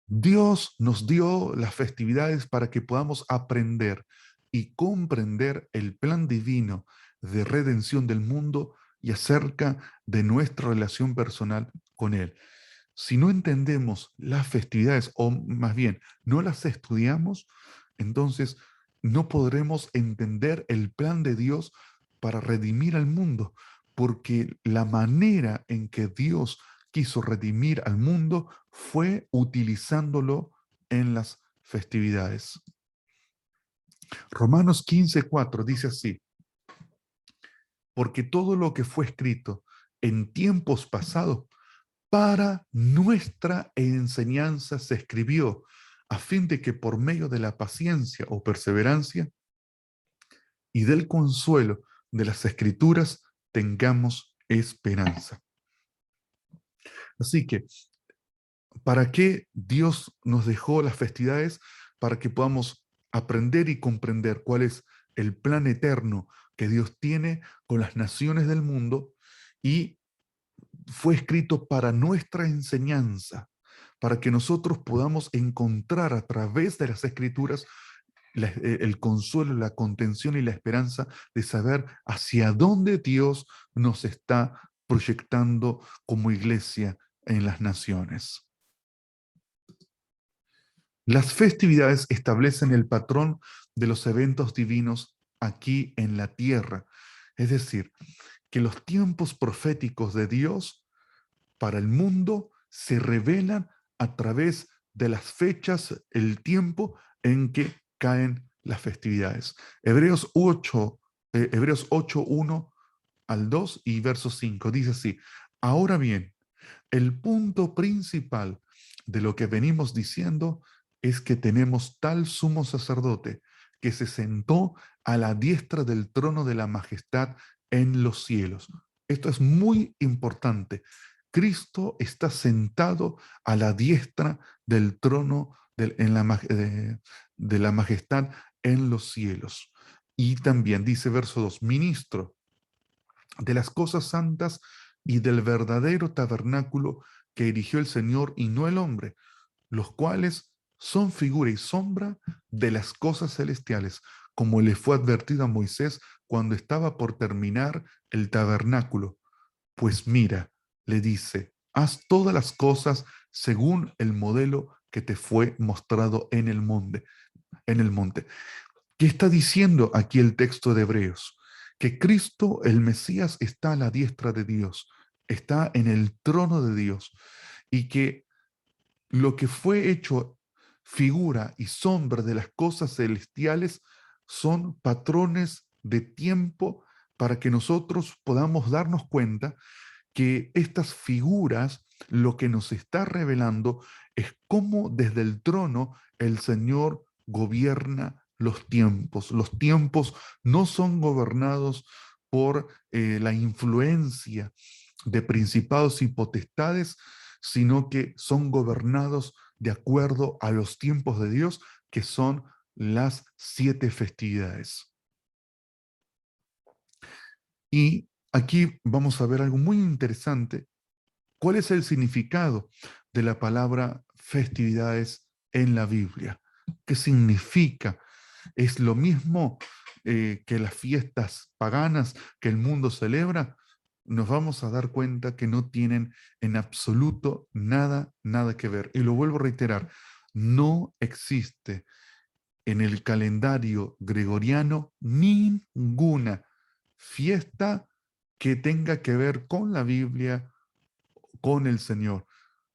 Dios nos dio las festividades para que podamos aprender y comprender el plan divino de redención del mundo y acerca de nuestra relación personal con Él. Si no entendemos las festividades, o más bien no las estudiamos, entonces no podremos entender el plan de Dios para redimir al mundo, porque la manera en que Dios quiso redimir al mundo fue utilizándolo en las festividades. Romanos 15:4 dice así: porque todo lo que fue escrito en tiempos pasados para nuestra enseñanza se escribió, a fin de que por medio de la paciencia o perseverancia y del consuelo de las escrituras tengamos esperanza. Así que, ¿para qué Dios nos dejó las festividades? Para que podamos aprender y comprender cuál es el plan eterno que Dios tiene con las naciones del mundo, y fue escrito para nuestra enseñanza, para que nosotros podamos encontrar a través de las escrituras el consuelo, la contención y la esperanza de saber hacia dónde Dios nos está proyectando como iglesia en las naciones. Las festividades establecen el patrón de los eventos divinos aquí en la tierra. Es decir, que los tiempos proféticos de Dios para el mundo se revelan a través de las fechas, el tiempo en que caen las festividades. Hebreos 8, Hebreos 8, 1 al 2 y verso 5 dice así: ahora bien, el punto principal de lo que venimos diciendo es que tenemos tal sumo sacerdote que se sentó a la diestra del trono de la majestad en los cielos. Esto es muy importante. Cristo está sentado a la diestra del trono de la majestad en los cielos. Y también dice verso 2, ministro de las cosas santas y del verdadero tabernáculo que erigió el Señor y no el hombre, los cuales son figura y sombra de las cosas celestiales, como le fue advertido a Moisés cuando estaba por terminar el tabernáculo. Pues mira, le dice, haz todas las cosas según el modelo que te fue mostrado en el monte. ¿Qué está diciendo aquí el texto de Hebreos? que Cristo, el Mesías, está a la diestra de Dios, está en el trono de Dios, y que lo que fue hecho figura y sombra de las cosas celestiales son patrones de tiempo para que nosotros podamos darnos cuenta que estas figuras lo que nos está revelando es cómo desde el trono el Señor gobierna los tiempos. Los tiempos no son gobernados por la influencia de principados y potestades, sino que son gobernados de acuerdo a los tiempos de Dios, que son las 7 festividades. Y aquí vamos a ver algo muy interesante. ¿Cuál es el significado de la palabra festividades en la Biblia? ¿Qué significa? ¿Es lo mismo que las fiestas paganas que el mundo celebra? Nos vamos a dar cuenta que no tienen en absoluto nada que ver. Y lo vuelvo a reiterar, no existe en el calendario gregoriano ninguna fiesta que tenga que ver con la Biblia, con el Señor.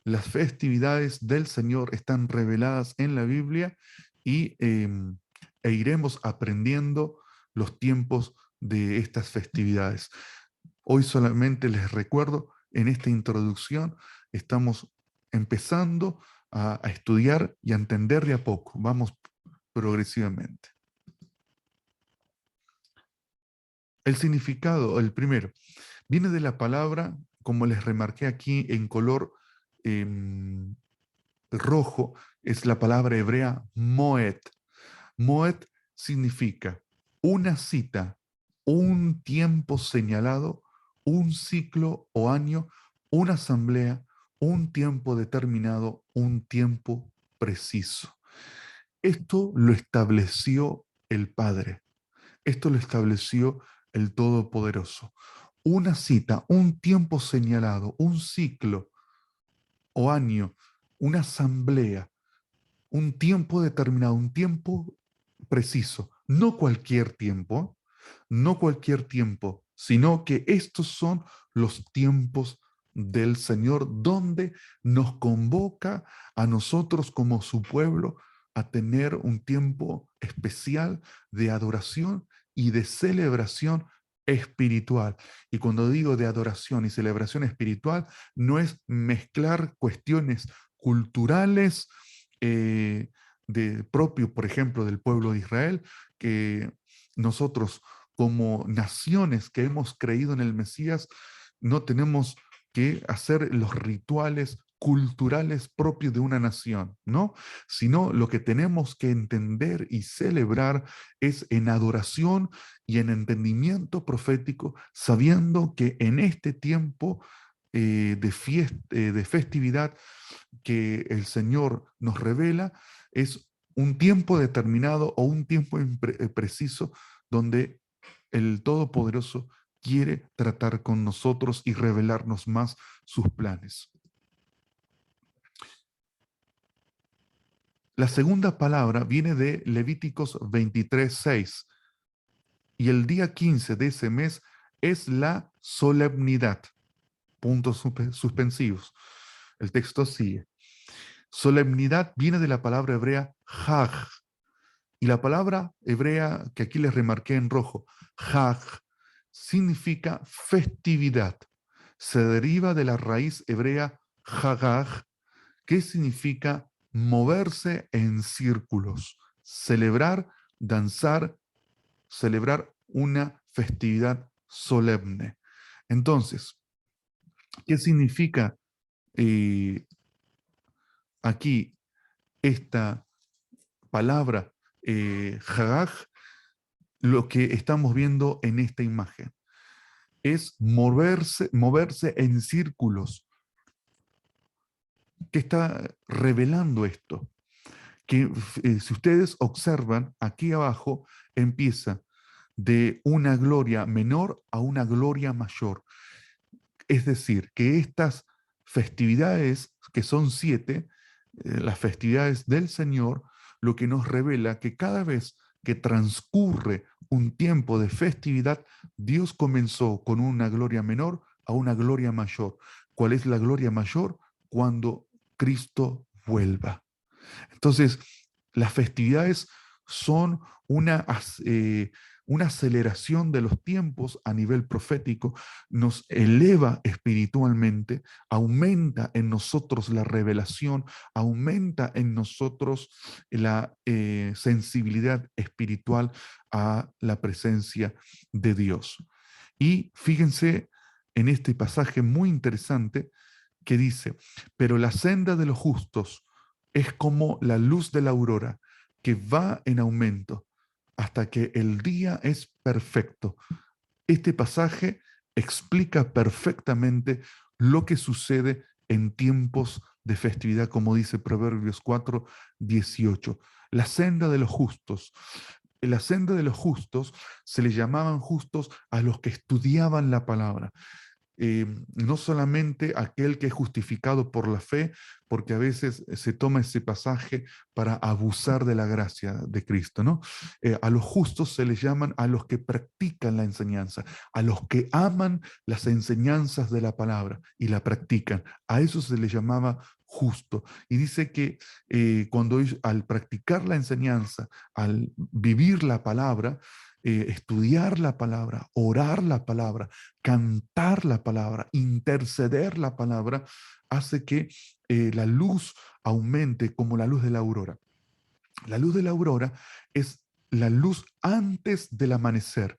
Las festividades del Señor están reveladas en la Biblia y iremos aprendiendo los tiempos de estas festividades. Hoy solamente les recuerdo, en esta introducción estamos empezando a estudiar y a entender de a poco. Vamos progresivamente. El significado, el primero, viene de la palabra, como les remarqué aquí en color rojo, es la palabra hebrea moed. Moed significa una cita, un tiempo señalado, un ciclo o año, una asamblea, un tiempo determinado, un tiempo preciso. Esto lo estableció el Padre. Esto lo estableció el Todopoderoso. Una cita, un tiempo señalado, un ciclo o año, una asamblea, un tiempo determinado, un tiempo preciso, no cualquier tiempo, no cualquier tiempo, sino que estos son los tiempos del Señor, donde nos convoca a nosotros como su pueblo a tener un tiempo especial de adoración y de celebración espiritual. Y cuando digo de adoración y celebración espiritual, no es mezclar cuestiones culturales, de propio, por ejemplo, del pueblo de Israel, que nosotros como naciones que hemos creído en el Mesías, no tenemos que hacer los rituales culturales propios de una nación, ¿no? Sino lo que tenemos que entender y celebrar es en adoración y en entendimiento profético, sabiendo que en este tiempo de festividad que el Señor nos revela es un tiempo determinado o un tiempo preciso donde el Todopoderoso quiere tratar con nosotros y revelarnos más sus planes. La segunda palabra viene de Levíticos 23:6 y el día 15 de ese mes es la solemnidad. Puntos suspensivos. El texto sigue. Solemnidad viene de la palabra hebrea Hag. Y la palabra hebrea que aquí les remarqué en rojo, Hag, significa festividad. Se deriva de la raíz hebrea Hagag, que significa moverse en círculos, celebrar, danzar, celebrar una festividad solemne. Entonces, ¿qué significa aquí esta palabra Hagag? Lo que estamos viendo en esta imagen es moverse en círculos. ¿Qué está revelando esto? Que si ustedes observan, aquí abajo empieza de una gloria menor a una gloria mayor. Es decir, que estas festividades, que son 7, las festividades del Señor, lo que nos revela que cada vez que transcurre un tiempo de festividad, Dios comenzó con una gloria menor a una gloria mayor. ¿Cuál es la gloria mayor? Cuando Cristo vuelva. Entonces, las festividades son una aceleración de los tiempos a nivel profético, nos eleva espiritualmente, aumenta en nosotros la revelación, aumenta en nosotros la sensibilidad espiritual a la presencia de Dios. Y fíjense en este pasaje muy interesante que dice, pero la senda de los justos es como la luz de la aurora que va en aumento hasta que el día es perfecto. Este pasaje explica perfectamente lo que sucede en tiempos de festividad, como dice Proverbios 4:18. La senda de los justos. En la senda de los justos se le llamaban justos a los que estudiaban la palabra. No solamente aquel que es justificado por la fe, porque a veces se toma ese pasaje para abusar de la gracia de Cristo, ¿no? A los justos se les llaman a los que practican la enseñanza, a los que aman las enseñanzas de la palabra y la practican. A eso se les llamaba justo. Y dice que cuando ellos, al practicar la enseñanza, al vivir la palabra, estudiar la palabra, orar la palabra, cantar la palabra, interceder la palabra, hace que la luz aumente como la luz de la aurora. La luz de la aurora es la luz antes del amanecer.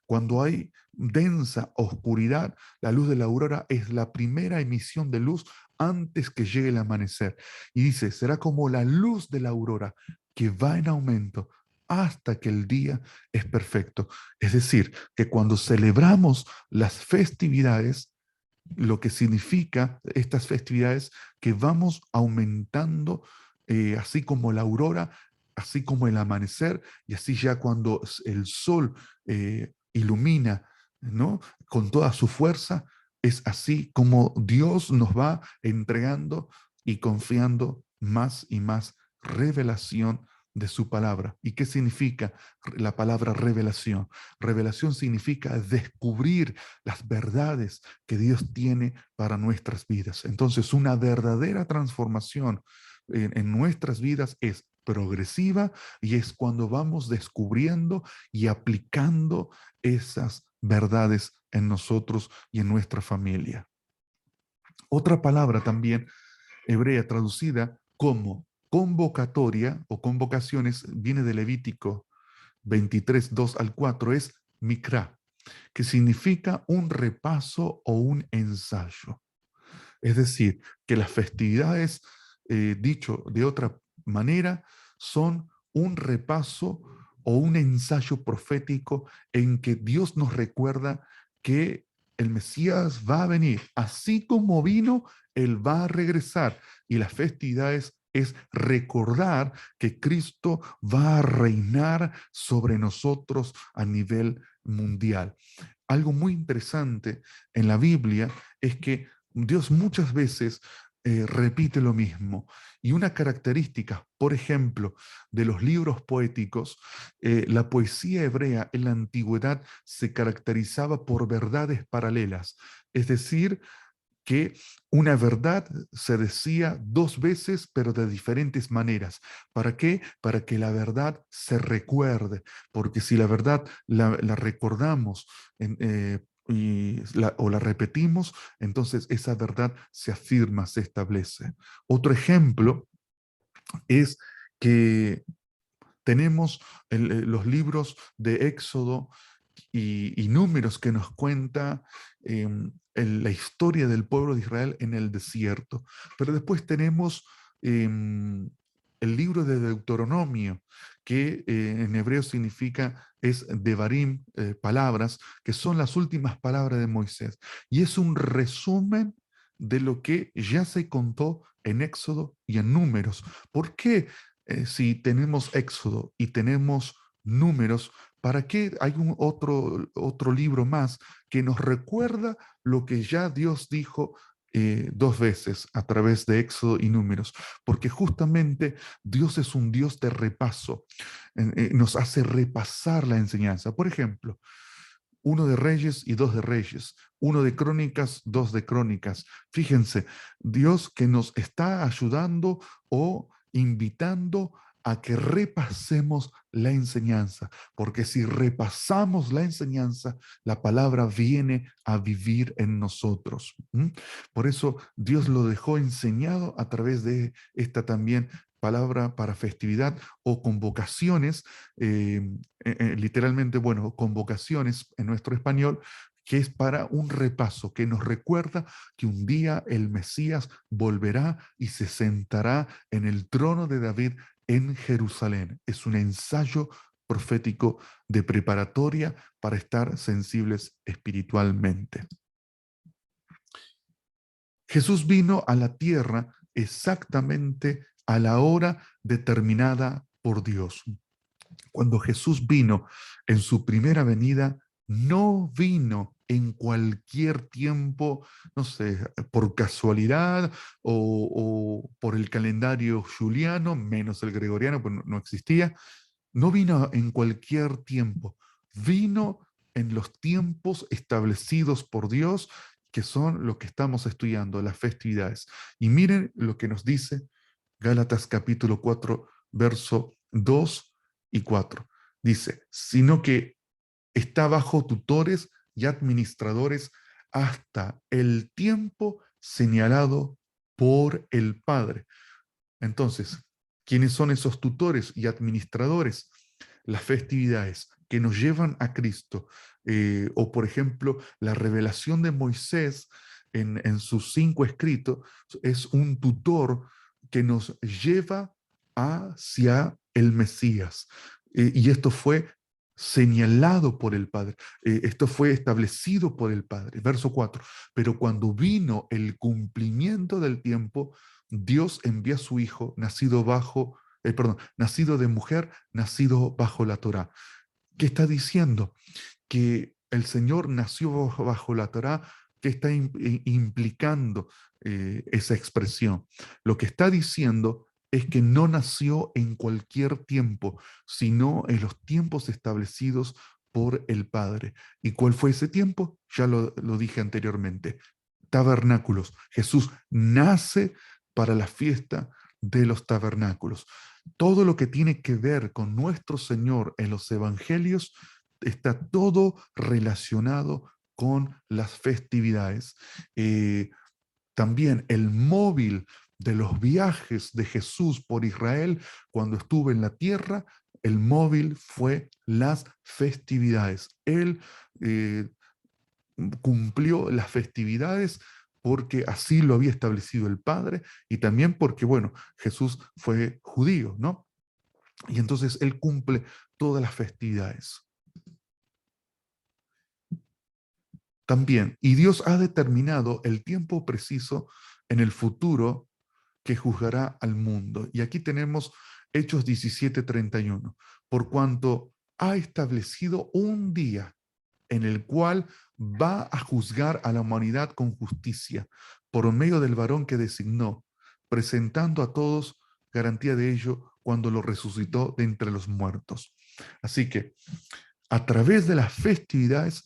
Cuando hay densa oscuridad, la luz de la aurora es la primera emisión de luz antes que llegue el amanecer. Y dice, será como la luz de la aurora que va en aumento hasta que el día es perfecto. Es decir, que cuando celebramos las festividades, lo que significa estas festividades, que vamos aumentando, así como la aurora, así como el amanecer, y así ya cuando el sol ilumina, ¿no? Con toda su fuerza, es así como Dios nos va entregando y confiando más y más revelación de su palabra. ¿Y qué significa la palabra revelación? Revelación significa descubrir las verdades que Dios tiene para nuestras vidas. Entonces, una verdadera transformación en nuestras vidas es progresiva y es cuando vamos descubriendo y aplicando esas verdades en nosotros y en nuestra familia. Otra palabra también hebrea traducida como convocatoria o convocaciones viene de Levítico 23:2 al 4, es mikra, que significa un repaso o un ensayo. Es decir, que las festividades, dicho de otra manera, son un repaso o un ensayo profético en que Dios nos recuerda que el Mesías va a venir. Así como vino, Él va a regresar. Y las festividades es recordar que Cristo va a reinar sobre nosotros a nivel mundial. Algo muy interesante en la Biblia es que Dios muchas veces repite lo mismo. Y una característica, por ejemplo, de los libros poéticos, la poesía hebrea en la antigüedad se caracterizaba por verdades paralelas. Es decir, que una verdad se decía dos veces, pero de diferentes maneras. ¿Para qué? Para que la verdad se recuerde, porque si la verdad la recordamos o la repetimos, entonces esa verdad se afirma, se establece. Otro ejemplo es que tenemos los libros de Éxodo y Números que nos cuenta la historia del pueblo de Israel en el desierto. Pero después tenemos el libro de Deuteronomio, que en hebreo significa, es Devarim, palabras, que son las últimas palabras de Moisés. Y es un resumen de lo que ya se contó en Éxodo y en Números. ¿Por qué si tenemos Éxodo y tenemos Números, ¿para qué hay otro libro más que nos recuerda lo que ya Dios dijo dos veces a través de Éxodo y Números, porque justamente Dios es un Dios de repaso, nos hace repasar la enseñanza. Por ejemplo, uno de Reyes y dos de Reyes, uno de Crónicas, dos de Crónicas. Fíjense, Dios que nos está ayudando o invitando a que repasemos la enseñanza, porque si repasamos la enseñanza, la palabra viene a vivir en nosotros. Por eso Dios lo dejó enseñado a través de esta también palabra para festividad o convocaciones, literalmente, bueno, convocaciones en nuestro español, que es para un repaso, que nos recuerda que un día el Mesías volverá y se sentará en el trono de David en Jerusalén. Es un ensayo profético de preparatoria para estar sensibles espiritualmente. Jesús vino a la tierra exactamente a la hora determinada por Dios. Cuando Jesús vino en su primera venida, no vino en cualquier tiempo, no sé, por casualidad o por el calendario juliano, menos el gregoriano, pues no existía. No vino en cualquier tiempo, vino en los tiempos establecidos por Dios, que son lo que estamos estudiando, las festividades. Y miren lo que nos dice Gálatas capítulo 4, verso 2 y 4. Dice, sino que está bajo tutores y administradores hasta el tiempo señalado por el Padre. Entonces, ¿quiénes son esos tutores y administradores? Las festividades que nos llevan a Cristo. O, por ejemplo, la revelación de Moisés en sus 5 escritos es un tutor que nos lleva hacia el Mesías. Y esto fue señalado por el Padre. Esto fue establecido por el Padre. Verso 4. Pero cuando vino el cumplimiento del tiempo, Dios envía a su hijo, nacido de mujer, nacido bajo la Torá. ¿Qué está diciendo? Que el Señor nació bajo la Torá. ¿Qué está implicando esa expresión? Lo que está diciendo es que no nació en cualquier tiempo, sino en los tiempos establecidos por el Padre. ¿Y cuál fue ese tiempo? Ya lo dije anteriormente. Tabernáculos. Jesús nace para la fiesta de los tabernáculos. Todo lo que tiene que ver con nuestro Señor en los evangelios está todo relacionado con las festividades. También el móvil de los viajes de Jesús por Israel cuando estuvo en la tierra, el móvil fue las festividades. Él cumplió las festividades porque así lo había establecido el Padre y también porque, bueno, Jesús fue judío, ¿no? Y entonces él cumple todas las festividades. También, y Dios ha determinado el tiempo preciso en el futuro que juzgará al mundo. Y aquí tenemos Hechos 17:31, por cuanto ha establecido un día en el cual va a juzgar a la humanidad con justicia, por medio del varón que designó, presentando a todos garantía de ello cuando lo resucitó de entre los muertos. Así que a través de las festividades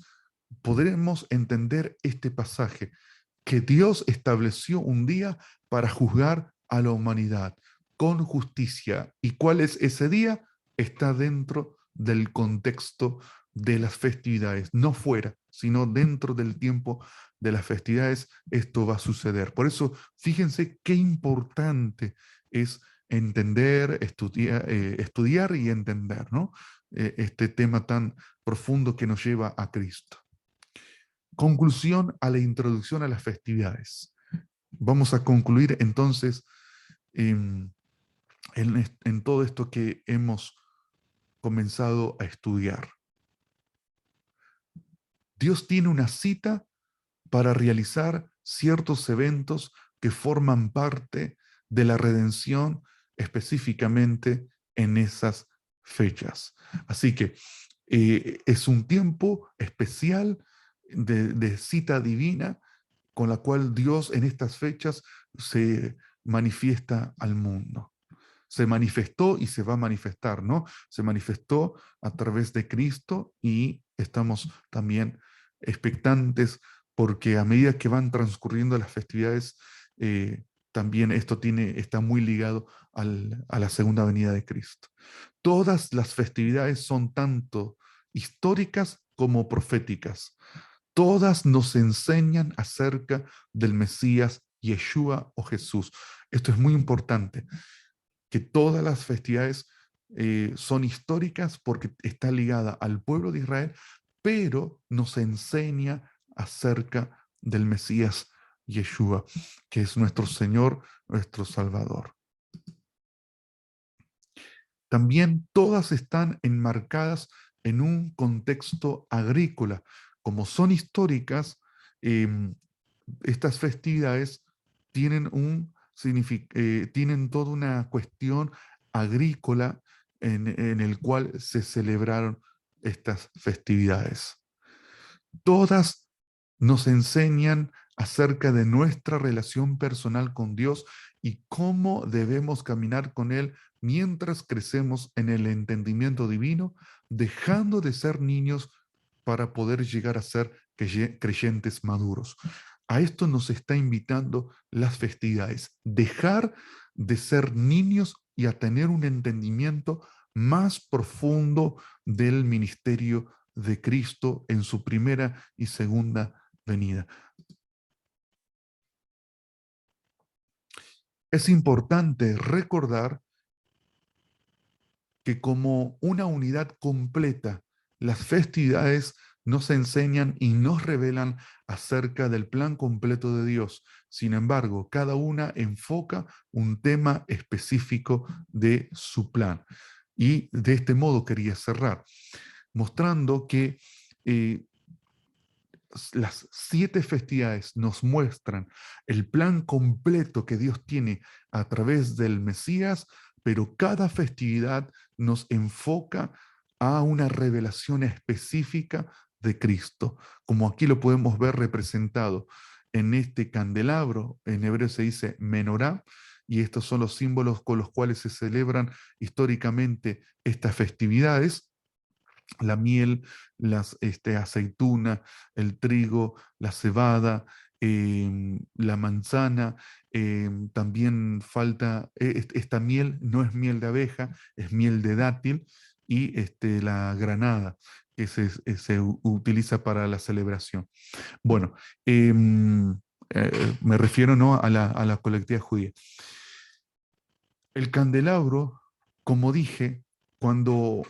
podremos entender este pasaje, que Dios estableció un día para juzgar a la humanidad con justicia. ¿Y cuál es ese día? Está dentro del contexto de las festividades, no fuera, sino dentro del tiempo de las festividades, esto va a suceder. Por eso, fíjense qué importante es entender, estudiar y entender, ¿no? Este tema tan profundo que nos lleva a Cristo. Conclusión a la introducción a las festividades. Vamos a concluir entonces en todo esto que hemos comenzado a estudiar. Dios tiene una cita para realizar ciertos eventos que forman parte de la redención específicamente en esas fechas. Así que es un tiempo especial de cita divina con la cual Dios en estas fechas se manifiesta al mundo. Se manifestó y se va a manifestar, ¿no? Se manifestó a través de Cristo y estamos también expectantes porque a medida que van transcurriendo las festividades, también esto está muy ligado a la segunda venida de Cristo. Todas las festividades son tanto históricas como proféticas. Todas nos enseñan acerca del Mesías Yeshua o Jesús. Esto es muy importante, que todas las festividades son históricas porque está ligada al pueblo de Israel, pero nos enseña acerca del Mesías Yeshua, que es nuestro Señor, nuestro Salvador. También todas están enmarcadas en un contexto agrícola. Como son históricas, em, estas festividades tienen, tienen toda una cuestión agrícola en el cual se celebraron estas festividades. Todas nos enseñan acerca de nuestra relación personal con Dios y cómo debemos caminar con Él mientras crecemos en el entendimiento divino, dejando de ser niños para poder llegar a ser creyentes maduros. A esto nos está invitando las festividades, dejar de ser niños y a tener un entendimiento más profundo del ministerio de Cristo en su primera y segunda venida. Es importante recordar que como una unidad completa, las festividades nos enseñan y nos revelan acerca del plan completo de Dios. Sin embargo, cada una enfoca un tema específico de su plan. Y de este modo quería cerrar, mostrando que las 7 festividades nos muestran el plan completo que Dios tiene a través del Mesías, pero cada festividad nos enfoca a una revelación específica de Cristo, como aquí lo podemos ver representado en este candelabro, en hebreo se dice menorá, y estos son los símbolos con los cuales se celebran históricamente estas festividades: la miel, las aceituna, el trigo, la cebada, la manzana. También falta, esta miel no es miel de abeja, es miel de dátil, y la granada que se utiliza para la celebración. Bueno, me refiero, ¿no?, a la colectividad judía. El candelabro, como dije, cuando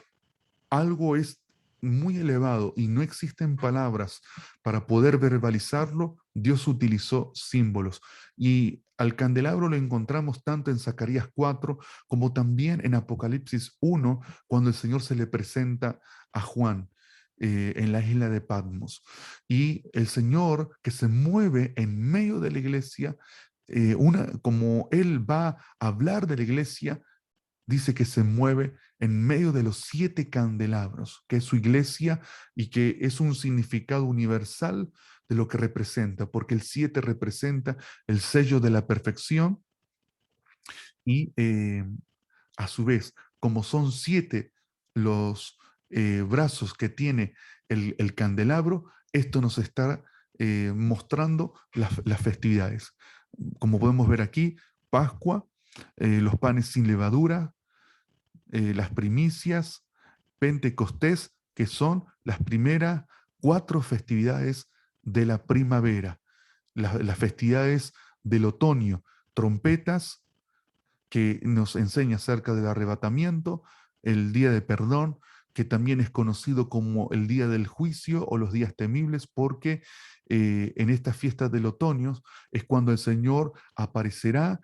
algo es muy elevado y no existen palabras para poder verbalizarlo, Dios utilizó símbolos. Y al candelabro lo encontramos tanto en Zacarías 4 como también en Apocalipsis 1, cuando el Señor se le presenta a Juan en la isla de Patmos. Y el Señor, que se mueve en medio de la iglesia, como Él va a hablar de la iglesia, dice que se mueve en medio de los 7 candelabros, que es su iglesia y que es un significado universal de lo que representa, porque el 7 representa el sello de la perfección y a su vez, como son 7 los brazos que tiene el candelabro, esto nos está mostrando las festividades. Como podemos ver aquí, Pascua, los panes sin levadura, las primicias, Pentecostés, que son las primeras 4 festividades de la primavera, las festividades del otoño, trompetas, que nos enseña acerca del arrebatamiento, el día de perdón, que también es conocido como el día del juicio o los días temibles, porque en estas fiestas del otoño es cuando el Señor aparecerá,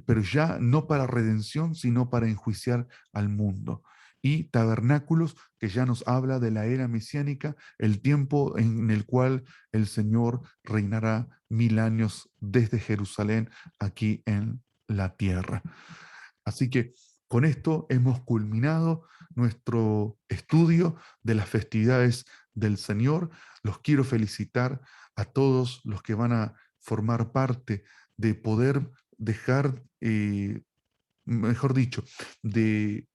pero ya no para redención, sino para enjuiciar al mundo. Y tabernáculos, que ya nos habla de la era mesiánica, el tiempo en el cual el Señor reinará 1000 años desde Jerusalén aquí en la tierra. Así que con esto hemos culminado nuestro estudio de las festividades del Señor. Los quiero felicitar a todos los que van a formar parte, de poder dejar, mejor dicho, de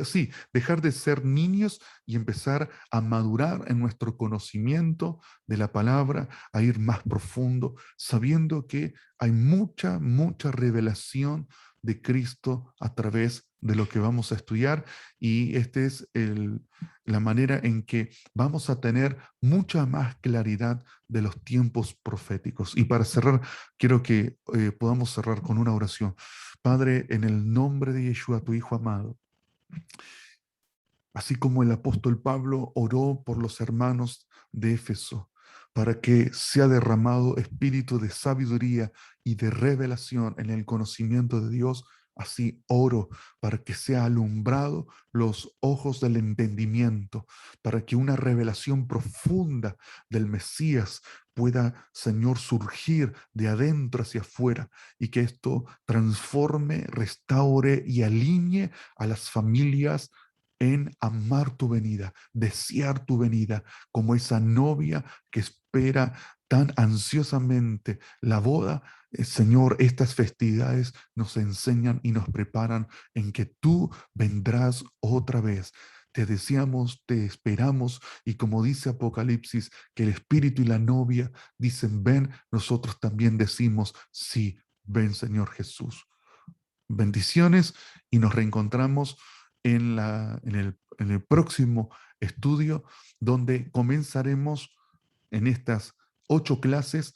sí, dejar de ser niños y empezar a madurar en nuestro conocimiento de la palabra, a ir más profundo, sabiendo que hay mucha, mucha revelación de Cristo a través de lo que vamos a estudiar, y esta es la manera en que vamos a tener mucha más claridad de los tiempos proféticos. Y para cerrar, quiero que podamos cerrar con una oración. Padre, en el nombre de Yeshua, tu Hijo amado, así como el apóstol Pablo oró por los hermanos de Éfeso, para que sea derramado espíritu de sabiduría y de revelación en el conocimiento de Dios, así oro para que sea alumbrado los ojos del entendimiento, para que una revelación profunda del Mesías pueda, Señor, surgir de adentro hacia afuera, y que esto transforme, restaure y alinee a las familias en amar tu venida, desear tu venida, como esa novia que espera tan ansiosamente la boda. Señor, estas festividades nos enseñan y nos preparan en que tú vendrás otra vez. Te deseamos, te esperamos, y como dice Apocalipsis, que el Espíritu y la novia dicen, ven, nosotros también decimos, sí, ven, Señor Jesús. Bendiciones, y nos reencontramos en el próximo estudio, donde comenzaremos en estas 8 clases.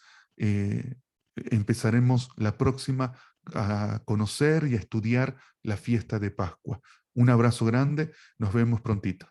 Empezaremos la próxima a conocer y a estudiar la fiesta de Pascua. Un abrazo grande, nos vemos prontito.